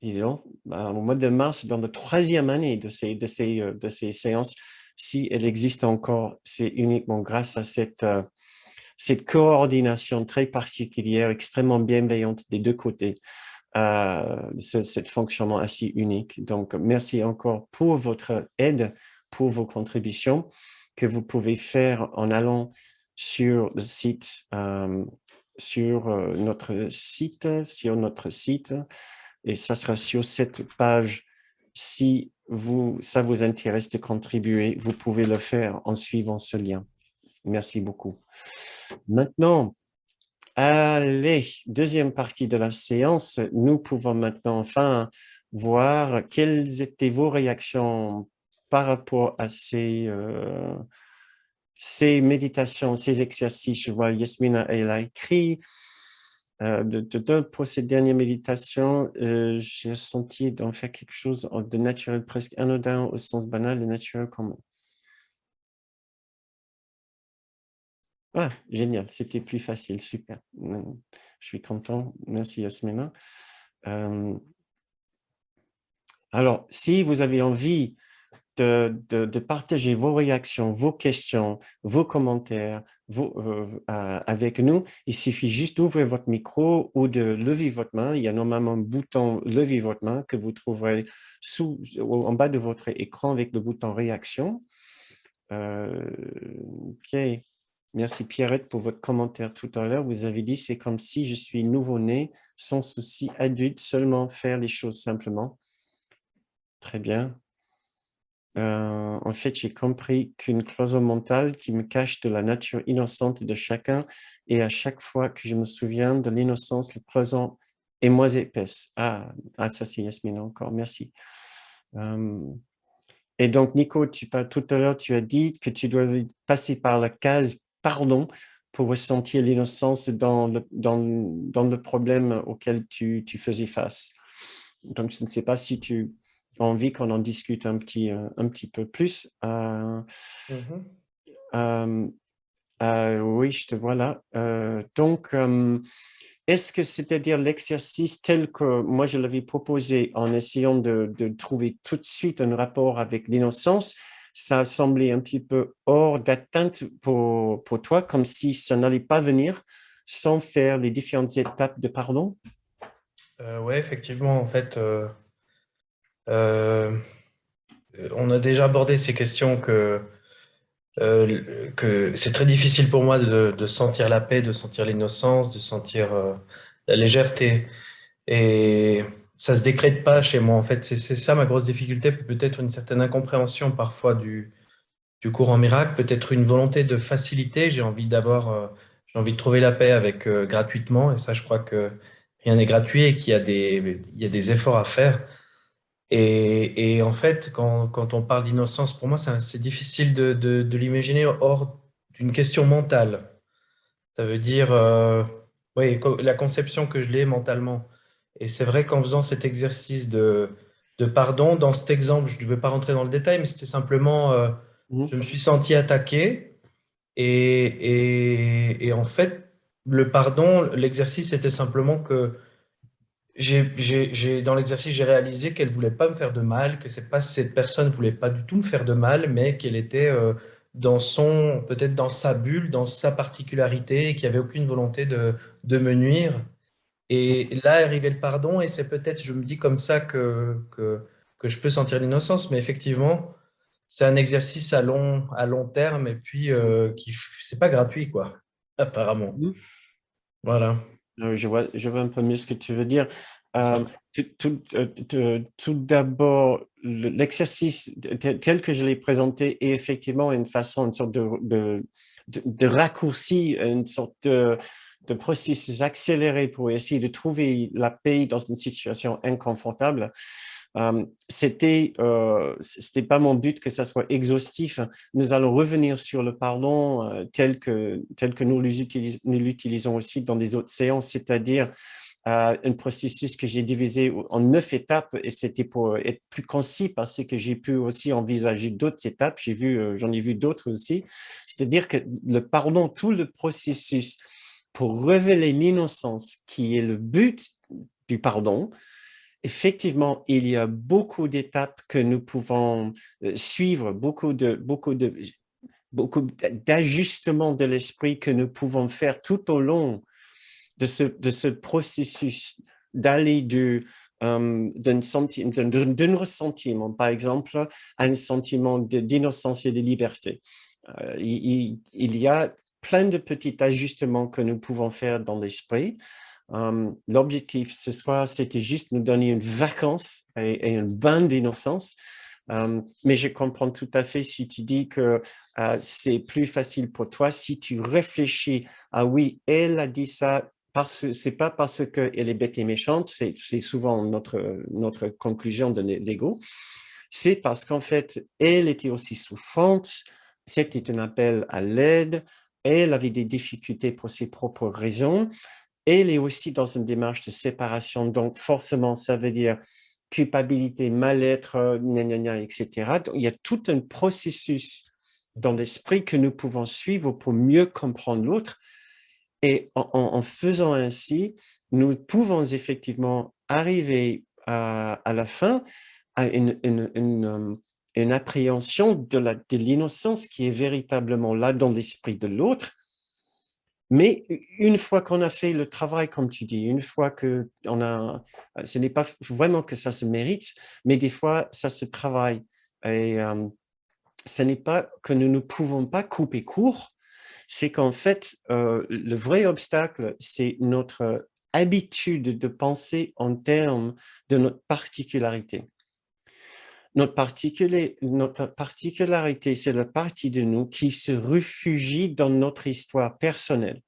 disons, au mois de mars, dans la 3e année de ces séances. Si elles existent encore, c'est uniquement grâce à cette coordination très particulière, extrêmement bienveillante des deux côtés, cette fonctionnement assez unique. Donc, merci encore pour votre aide, pour vos contributions que vous pouvez faire en allant sur le site, sur notre site, et ça sera sur cette page. Si ça vous intéresse de contribuer, vous pouvez le faire en suivant ce lien. Merci beaucoup. Maintenant, allez, deuxième partie de la séance. Nous pouvons maintenant enfin voir quelles étaient vos réactions par rapport à ces méditations, ces exercices. Je vois Yasmina, elle a écrit. Pour cette dernière méditation, j'ai senti d'en faire quelque chose de naturel, presque anodin au sens banal et naturel comme... Ah, génial, c'était plus facile, super. Je suis content, merci Yasmina. Alors, si vous avez envie de partager vos réactions, vos questions, vos commentaires avec nous, il suffit juste d'ouvrir votre micro ou de lever votre main. Il y a normalement un bouton « Lever votre main » que vous trouverez en bas de votre écran avec le bouton « Réaction ». OK. Merci Pierrette pour votre commentaire tout à l'heure. Vous avez dit « C'est comme si je suis nouveau-né, sans souci adulte, seulement faire les choses simplement ». Très bien. En fait, j'ai compris qu'une cloison mentale qui me cache de la nature innocente de chacun, et à chaque fois que je me souviens de l'innocence, la cloison est moins épaisse. Ah ça c'est Yasmina encore, merci. Et donc, Nico, tout à l'heure, tu as dit que tu dois passer par la case « pardon » pour ressentir l'innocence dans le problème auquel tu faisais face. Donc, je ne sais pas si tu as envie qu'on en discute un petit peu plus. Oui, je te vois là. Donc, est-ce que c'est-à-dire l'exercice tel que moi je l'avais proposé en essayant de trouver tout de suite un rapport avec l'innocence, ça semblait un petit peu hors d'atteinte pour toi, comme si ça n'allait pas venir sans faire les différentes étapes de pardon?
Ouais, effectivement, en fait, euh, on a déjà abordé ces questions que c'est très difficile pour moi de sentir la paix, de sentir l'innocence, de sentir la légèreté. Et ça se décrète pas chez moi, en fait. C'est ça ma grosse difficulté, peut-être une certaine incompréhension parfois du courant miracle, peut-être une volonté de facilité. J'ai envie de trouver la paix avec gratuitement, et ça, je crois que rien n'est gratuit et il y a des efforts à faire. Et en fait, quand on parle d'innocence, pour moi, c'est difficile de l'imaginer hors d'une question mentale. Ça veut dire, oui, la conception que je l'ai mentalement. Et c'est vrai qu'en faisant cet exercice de pardon, dans cet exemple, je ne vais pas rentrer dans le détail, mais c'était simplement,
Mhm.
je me suis senti attaqué. Et en fait, le pardon, l'exercice était simplement que dans l'exercice, j'ai réalisé qu'elle voulait pas me faire de mal, que c'est pas cette personne voulait pas du tout me faire de mal, mais qu'elle était peut-être dans sa bulle, dans sa particularité, et qu'il n'y avait aucune volonté de me nuire. Et là est arrivé le pardon, et c'est peut-être, je me dis comme ça que je peux sentir l'innocence, mais effectivement, c'est un exercice à long terme, et puis c'est pas gratuit, quoi, apparemment.
Mhm.
Voilà.
Je vois un peu mieux ce que tu veux dire.
C'est
Euh,
ça.
tout d'abord, l'exercice tel que je l'ai présenté est effectivement une façon, une sorte de raccourci, une sorte de processus accéléré pour essayer de trouver la paix dans une situation inconfortable. C'était pas mon but que ça soit exhaustif. Nous allons revenir sur le pardon tel que nous l'utilisons aussi dans les autres séances, c'est-à-dire un processus que j'ai divisé en 9 étapes et c'était pour être plus concis parce que j'ai pu aussi envisager d'autres étapes. J'en ai vu d'autres aussi. C'est-à-dire que le pardon, tout le processus pour révéler l'innocence qui est le but du pardon, effectivement, il y a beaucoup d'étapes que nous pouvons suivre, beaucoup d'ajustements de l'esprit que nous pouvons faire tout au long de ce processus d'aller d'un ressentiment, par exemple, à un sentiment d'innocence et de liberté. Il y a plein de petits ajustements que nous pouvons faire dans l'esprit. L'objectif ce soir, c'était juste nous donner une vacance et une bain d'innocence. Mais je comprends tout à fait si tu dis que c'est plus facile pour toi si tu réfléchis, ah oui, elle a dit ça, c'est pas parce qu'elle est bête et méchante, c'est souvent notre conclusion de l'ego, c'est parce qu'en fait, elle était aussi souffrante, c'était un appel à l'aide, elle avait des difficultés pour ses propres raisons, elle est aussi dans une démarche de séparation, donc forcément, ça veut dire culpabilité, mal-être, gna, gna, gna, etc. Donc, il y a tout un processus dans l'esprit que nous pouvons suivre pour mieux comprendre l'autre. Et en faisant ainsi, nous pouvons effectivement arriver à la fin à une appréhension de l'innocence qui est véritablement là dans l'esprit de l'autre. Mais une fois qu'on a fait le travail, comme tu dis, une fois que ce n'est pas vraiment que ça se mérite, mais des fois, ça se travaille. Et ce n'est pas que nous ne pouvons pas couper court, c'est qu'en fait, le vrai obstacle, c'est notre habitude de penser en termes de notre particularité. Notre particularité, c'est la partie de nous qui se réfugie dans notre histoire personnelle.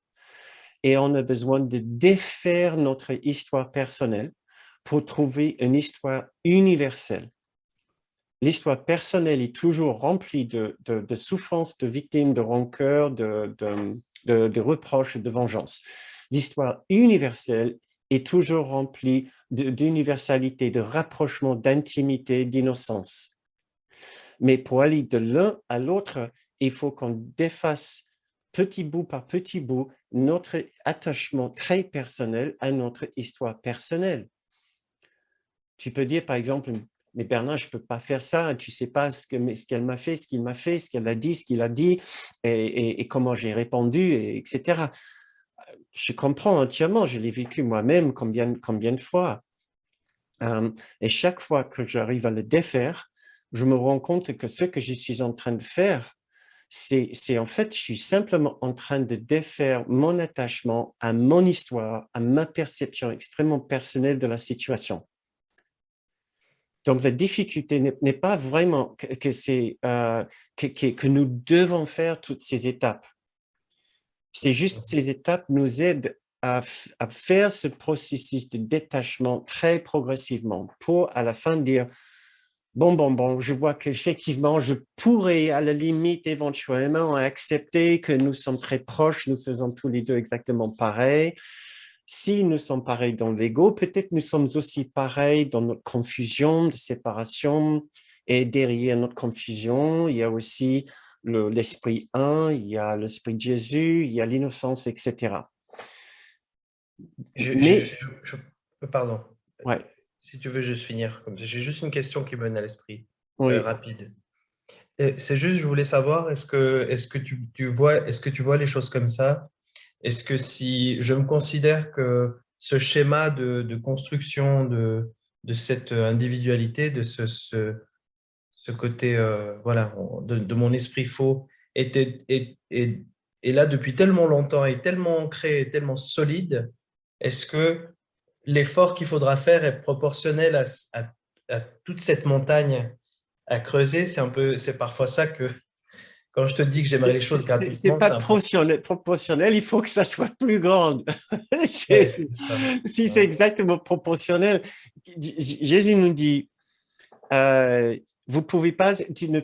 Et on a besoin de défaire notre histoire personnelle pour trouver une histoire universelle. L'histoire personnelle est toujours remplie de souffrances, de victimes, de rancœur, de reproches, de vengeance. L'histoire universelle est toujours remplie d'universalité, de rapprochement, d'intimité, d'innocence. Mais pour aller de l'un à l'autre, il faut qu'on défasse petit bout par petit bout notre attachement très personnel à notre histoire personnelle. Tu peux dire, par exemple, mais Bernard, je ne peux pas faire ça, tu ne sais pas ce qu'elle m'a fait, ce qu'il m'a fait, ce qu'elle a dit, ce qu'il a dit, et comment j'ai répondu, etc. Je comprends entièrement, je l'ai vécu moi-même combien de fois. Et chaque fois que j'arrive à le défaire, je me rends compte que ce que je suis en train de faire, c'est en fait, je suis simplement en train de défaire mon attachement à mon histoire, à ma perception extrêmement personnelle de la situation. Donc, la difficulté n'est pas vraiment que nous devons faire toutes ces étapes. C'est juste ces étapes nous aident à faire ce processus de détachement très progressivement pour à la fin dire bon, je vois qu'effectivement, je pourrais à la limite éventuellement accepter que nous sommes très proches, nous faisons tous les deux exactement pareil. Si nous sommes pareils dans l'ego, peut-être nous sommes aussi pareils dans notre confusion de séparation. Et derrière notre confusion, il y a aussi l'esprit un, il y a l'esprit de Jésus, il y a l'innocence, etc. Mais,
Pardon,
ouais,
si tu veux juste finir, comme j'ai juste une question qui me vient à l'esprit,
oui.
rapide. C'est juste, je voulais savoir, est-ce que tu vois les choses comme ça? Est-ce que si je me considère que ce schéma de construction de cette individualité, de ce côté voilà, de mon esprit faux est là depuis tellement longtemps, et tellement ancré, et tellement solide, est-ce que l'effort qu'il faudra faire est proportionnel à toute cette montagne à creuser? C'est parfois ça que, quand je te dis que j'aimerais les choses
C'est
gratuitement,
pas
c'est un peu
proportionnel, il faut que ça soit plus grand.
ouais, c'est ça.
Si c'est
Ouais.
exactement proportionnel, Jésus nous dit, vous pouvez pas, tu ne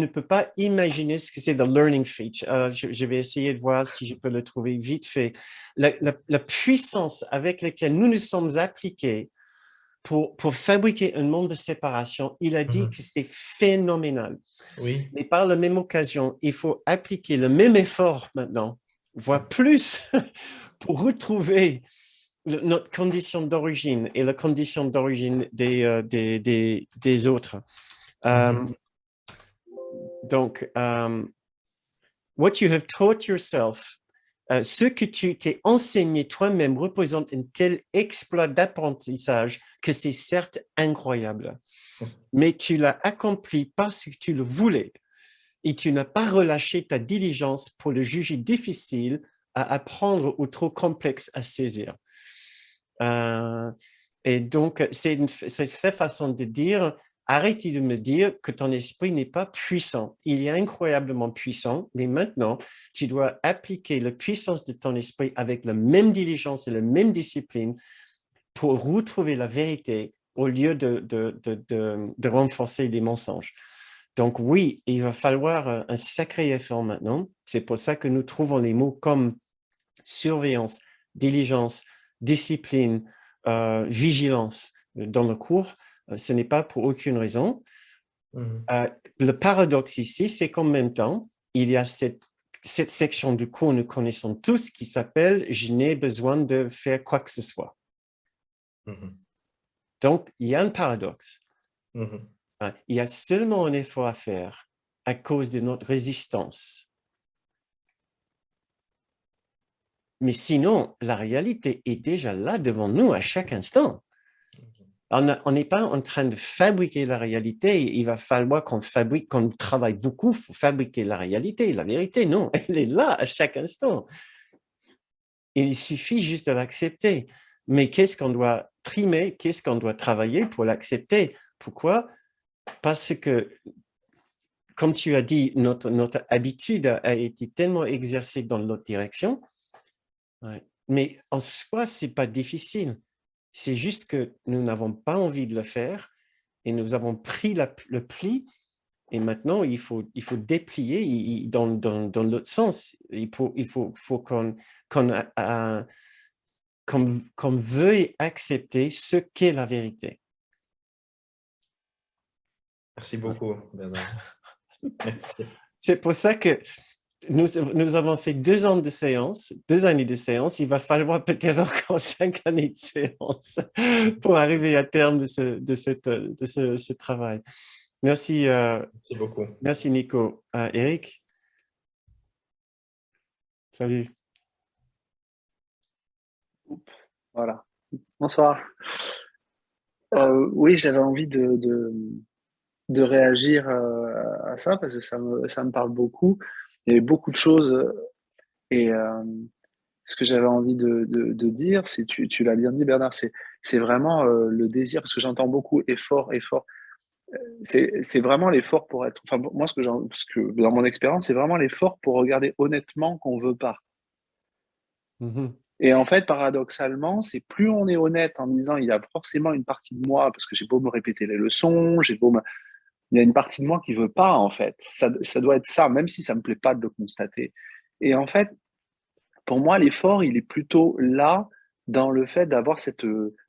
peux pas imaginer ce que c'est the learning feature. Je vais essayer de voir si je peux le trouver vite fait. La puissance avec laquelle nous nous sommes appliqués pour fabriquer un monde de séparation, il a dit
Mhm.
que c'est phénoménal.
Oui.
Mais par la même occasion, il faut appliquer le même effort maintenant, voire plus, pour retrouver notre condition d'origine et la condition d'origine des autres.
Mhm.
Donc, what you have taught yourself, ce que tu t'es enseigné toi-même représente un tel exploit d'apprentissage que c'est certes incroyable, mais tu l'as accompli parce que tu le voulais et tu n'as pas relâché ta diligence pour le juger difficile à apprendre ou trop complexe à saisir. Et donc, c'est cette façon de dire, arrêtez de me dire que ton esprit n'est pas puissant. Il est incroyablement puissant, mais maintenant, tu dois appliquer la puissance de ton esprit avec la même diligence et la même discipline pour retrouver la vérité au lieu de renforcer les mensonges. Donc oui, il va falloir un sacré effort maintenant. C'est pour ça que nous trouvons les mots comme surveillance, diligence, discipline, vigilance dans le cours. Ce n'est pas pour aucune raison.
Mhm.
Le paradoxe ici, c'est qu'en même temps, il y a cette section du cours, nous connaissons tous, qui s'appelle « Je n'ai besoin de faire quoi que ce soit ».
Mhm.
Donc, il y a un paradoxe.
Mhm.
Il y a seulement un effort à faire à cause de notre résistance. Mais sinon, la réalité est déjà là devant nous à chaque instant. On n'est pas en train de fabriquer la réalité. Il va falloir qu'on travaille beaucoup pour fabriquer la réalité. La vérité, non, elle est là à chaque instant. Il suffit juste de l'accepter. Mais qu'est-ce qu'on doit trimer? Qu'est-ce qu'on doit travailler pour l'accepter? Pourquoi? Parce que, comme tu as dit, notre habitude a été tellement exercée dans l'autre direction. Ouais. Mais en soi, ce n'est pas difficile. C'est juste que nous n'avons pas envie de le faire et nous avons pris le pli et maintenant, il faut déplier dans l'autre sens. Faut qu'on veuille accepter ce qu'est la vérité.
Merci beaucoup, Bernard. Merci.
C'est pour ça que nous avons fait 2 ans de séance, 2 années de séance. Il va falloir peut-être encore 5 années de séance pour arriver à terme de ce travail. Merci,
Merci beaucoup.
merci Nico. Eric, salut.
Voilà. Bonsoir. Oui, j'avais envie de réagir à ça parce que ça me parle beaucoup. Il y avait beaucoup de choses et ce que j'avais envie de dire, c'est, tu l'as bien dit Bernard, c'est vraiment le désir, parce que j'entends beaucoup effort, effort. C'est vraiment l'effort pour être, enfin moi ce que dans mon expérience, c'est vraiment l'effort pour regarder honnêtement qu'on veut pas.
Mhm.
Et en fait, paradoxalement, c'est plus on est honnête en disant il y a forcément une partie de moi, parce que j'ai beau me répéter les leçons, il y a une partie de moi qui veut pas, en fait. Ça doit être ça, même si ça me plaît pas de le constater. Et en fait, pour moi, l'effort, il est plutôt là, dans le fait d'avoir cette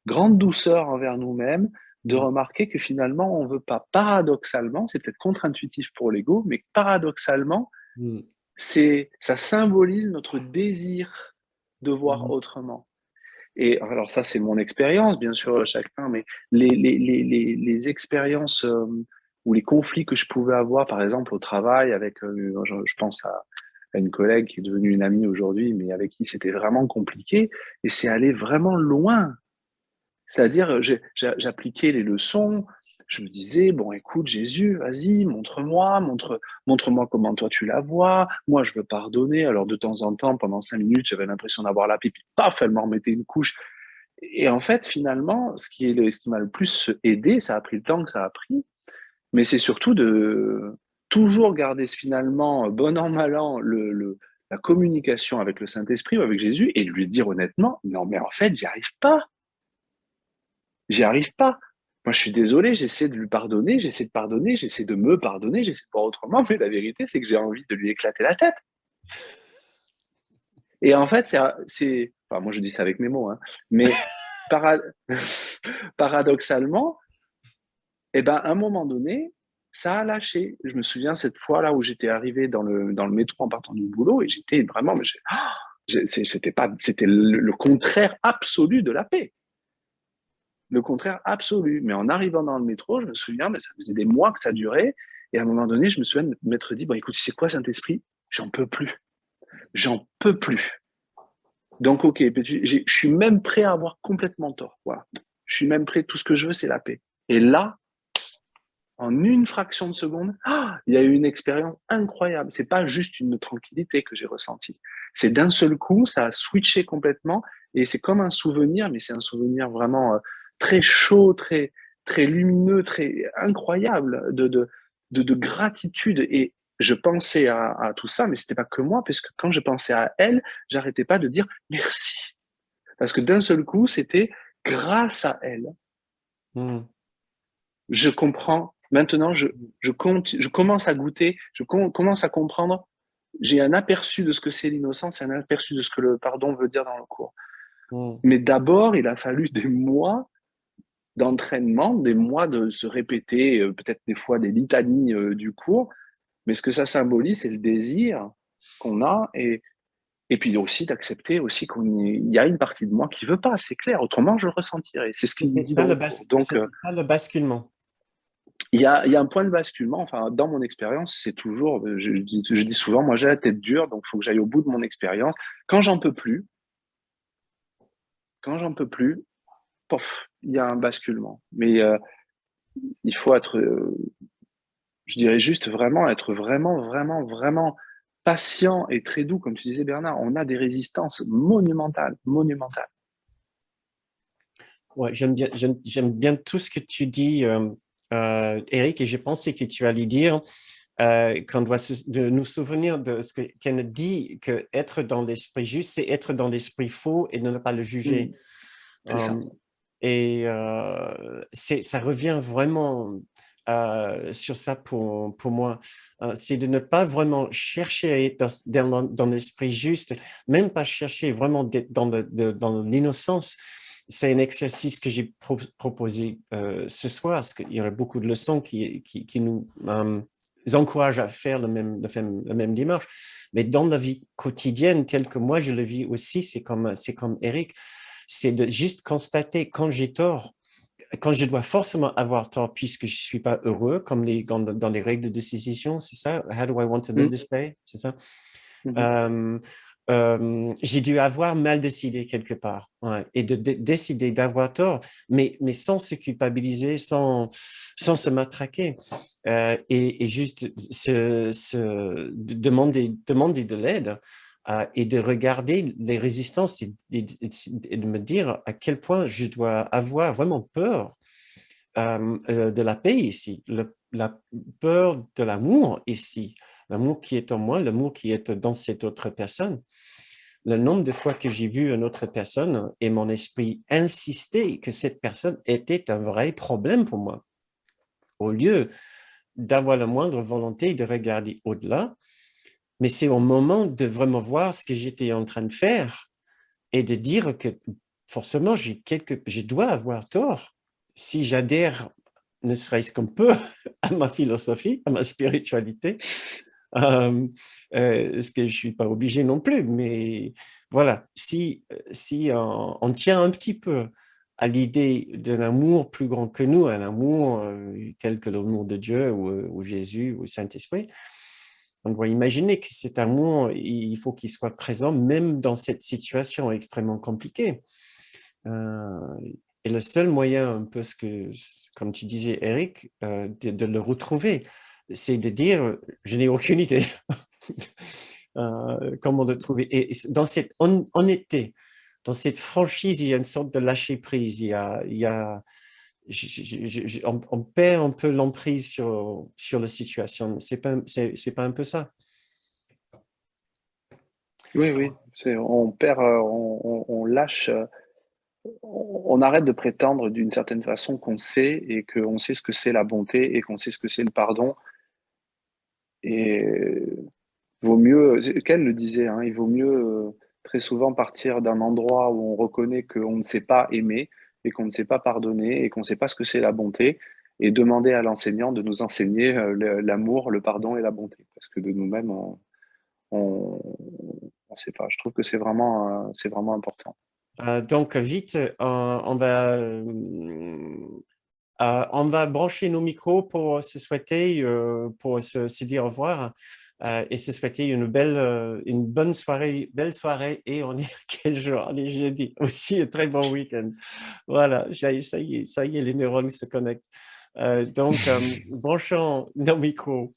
grande douceur envers nous-mêmes, de remarquer que finalement, on veut pas, paradoxalement, c'est peut-être contre-intuitif pour l'ego, mais paradoxalement,
Mm.
ça symbolise notre désir de voir
Mm.
autrement. Et alors ça, c'est mon expérience, bien sûr, chacun, mais les expériences ou les conflits que je pouvais avoir, par exemple, au travail, avec, je pense à une collègue qui est devenue une amie aujourd'hui, mais avec qui c'était vraiment compliqué, et c'est allé vraiment loin. C'est-à-dire, j'appliquais les leçons, je me disais, bon, écoute, Jésus, vas-y, montre-moi comment toi tu la vois. Moi, je veux pardonner. Alors, de temps en temps, pendant 5 minutes, j'avais l'impression d'avoir la pipi, paf, elle m'en remettait une couche. Et en fait, finalement, ce qui m'a le plus aidé, ça a pris le temps que ça a pris, mais c'est surtout de toujours garder finalement, bon an, mal an, la communication avec le Saint-Esprit ou avec Jésus et lui dire honnêtement, non, mais en fait, j'y arrive pas. J'y arrive pas. Moi, je suis désolé, j'essaie de lui pardonner, j'essaie de pardonner, j'essaie de me pardonner, j'essaie de voir autrement, mais la vérité, c'est que j'ai envie de lui éclater la tête. Et en fait, enfin, moi, je dis ça avec mes mots, hein, mais para- paradoxalement, eh ben, à un moment donné, ça a lâché. Je me souviens cette fois-là où j'étais arrivé dans le métro en partant du boulot et j'étais vraiment, c'était le contraire absolu de la paix. Le contraire absolu. Mais en arrivant dans le métro, je me souviens, mais ça faisait des mois que ça durait. Et à un moment donné, je me souviens de m'être dit, bon, écoute, tu sais quoi, Saint-Esprit? J'en peux plus. J'en peux plus. Donc, ok, je suis même prêt à avoir complètement tort. Voilà. Je suis même prêt, tout ce que je veux, c'est la paix. Et là, en une fraction de seconde, il y a eu une expérience incroyable. C'est pas juste une tranquillité que j'ai ressentie. C'est d'un seul coup, ça a switché complètement et c'est comme un souvenir, mais c'est un souvenir vraiment très chaud, très lumineux, très incroyable de gratitude. Et je pensais à tout ça, mais c'était pas que moi, parce que quand je pensais à elle, j'arrêtais pas de dire merci. Parce que d'un seul coup, c'était grâce à elle.
Mm.
Je comprends. Maintenant, je commence à goûter, commence à comprendre. J'ai un aperçu de ce que c'est l'innocence et un aperçu de ce que le pardon veut dire dans le cours.
Mm.
Mais d'abord, il a fallu des mois d'entraînement, des mois de se répéter, peut-être des fois des litanies du cours. Mais ce que ça symbolise, c'est le désir qu'on a et puis aussi d'accepter aussi qu'il y a une partie de moi qui veut pas, c'est clair. Autrement, je le ressentirais. C'est ce qu'il dit dans le cours. Donc,
C'était ça le basculement.
il y a un point de basculement, enfin, dans mon expérience, c'est toujours, je dis souvent, moi j'ai la tête dure, donc il faut que j'aille au bout de mon expérience. Quand j'en peux plus, quand j'en peux plus, pof, il y a un basculement. Mais il faut être, je dirais juste vraiment, être vraiment, vraiment, vraiment patient et très doux, comme tu disais Bernard. On a des résistances monumentales, monumentales.
Ouais, j'aime bien tout ce que tu dis, Eric, et j'ai pensé que tu allais dire qu'on doit de nous souvenir de ce que Kenneth dit, que être dans l'esprit juste, c'est être dans l'esprit faux et ne pas le juger.
C'est ça.
Et ça revient vraiment sur ça pour moi. C'est de ne pas vraiment chercher à être dans l'esprit juste, même pas chercher vraiment d'être dans l'innocence. C'est un exercice que j'ai proposé ce soir, parce qu'il y aurait beaucoup de leçons qui nous encouragent à faire la même démarche. Mais dans la vie quotidienne, telle que moi je le vis aussi, c'est comme Eric, c'est de juste constater quand j'ai tort, quand je dois forcément avoir tort puisque je ne suis pas heureux, comme dans les règles de décision, c'est ça? How do I want to live this day? C'est ça? J'ai dû avoir mal décidé quelque part, ouais, et de décider d'avoir tort, mais sans culpabiliser, sans se matraquer, et juste demander de l'aide. Et de regarder les résistances et de me dire à quel point je dois avoir vraiment peur de la paix ici, la peur de l'amour ici, l'amour qui est en moi, l'amour qui est dans cette autre personne. le nombre de fois que j'ai vu une autre personne et mon esprit insistait que cette personne était un vrai problème pour moi. Au lieu d'avoir la moindre volonté de regarder au-delà, mais c'est au moment de vraiment voir ce que j'étais en train de faire et de dire que forcément, je dois avoir tort si j'adhère, ne serait-ce qu'un peu, à ma philosophie, à ma spiritualité. Ce que je ne suis pas obligé non plus, mais voilà, si on tient un petit peu à l'idée d'un amour plus grand que nous, un amour tel que l'amour de Dieu ou Jésus ou Saint-Esprit, on doit imaginer que cet amour, il faut qu'il soit présent même dans cette situation extrêmement compliquée. Et le seul moyen, un peu comme tu disais, Eric, de le retrouver, c'est de dire, je n'ai aucune idée comment le trouver. Et dans cette honnêteté, dans cette franchise, il y a une sorte de lâcher prise. On perd un peu l'emprise sur la situation. C'est pas un peu ça?
Oui, oui, on perd, on lâche, on arrête de prétendre d'une certaine façon qu'on sait et qu'on sait ce que c'est la bonté et qu'on sait ce que c'est le pardon. Et vaut mieux, qu'elle le disait, hein, il vaut mieux très souvent partir d'un endroit où on reconnaît qu'on ne sait pas aimer et qu'on ne sait pas pardonner et qu'on ne sait pas ce que c'est la bonté et demander à l'enseignant de nous enseigner l'amour, le pardon et la bonté. Parce que de nous-mêmes, on, on sait pas. Je trouve que c'est vraiment important.
Donc, vite, on va brancher nos micros pour se souhaiter, pour se dire au revoir et se souhaiter une belle soirée. Et on est quel jour? On est jeudi. Aussi, un très bon week-end. Voilà, ça y est, les neurones se connectent. Donc, branchons nos micros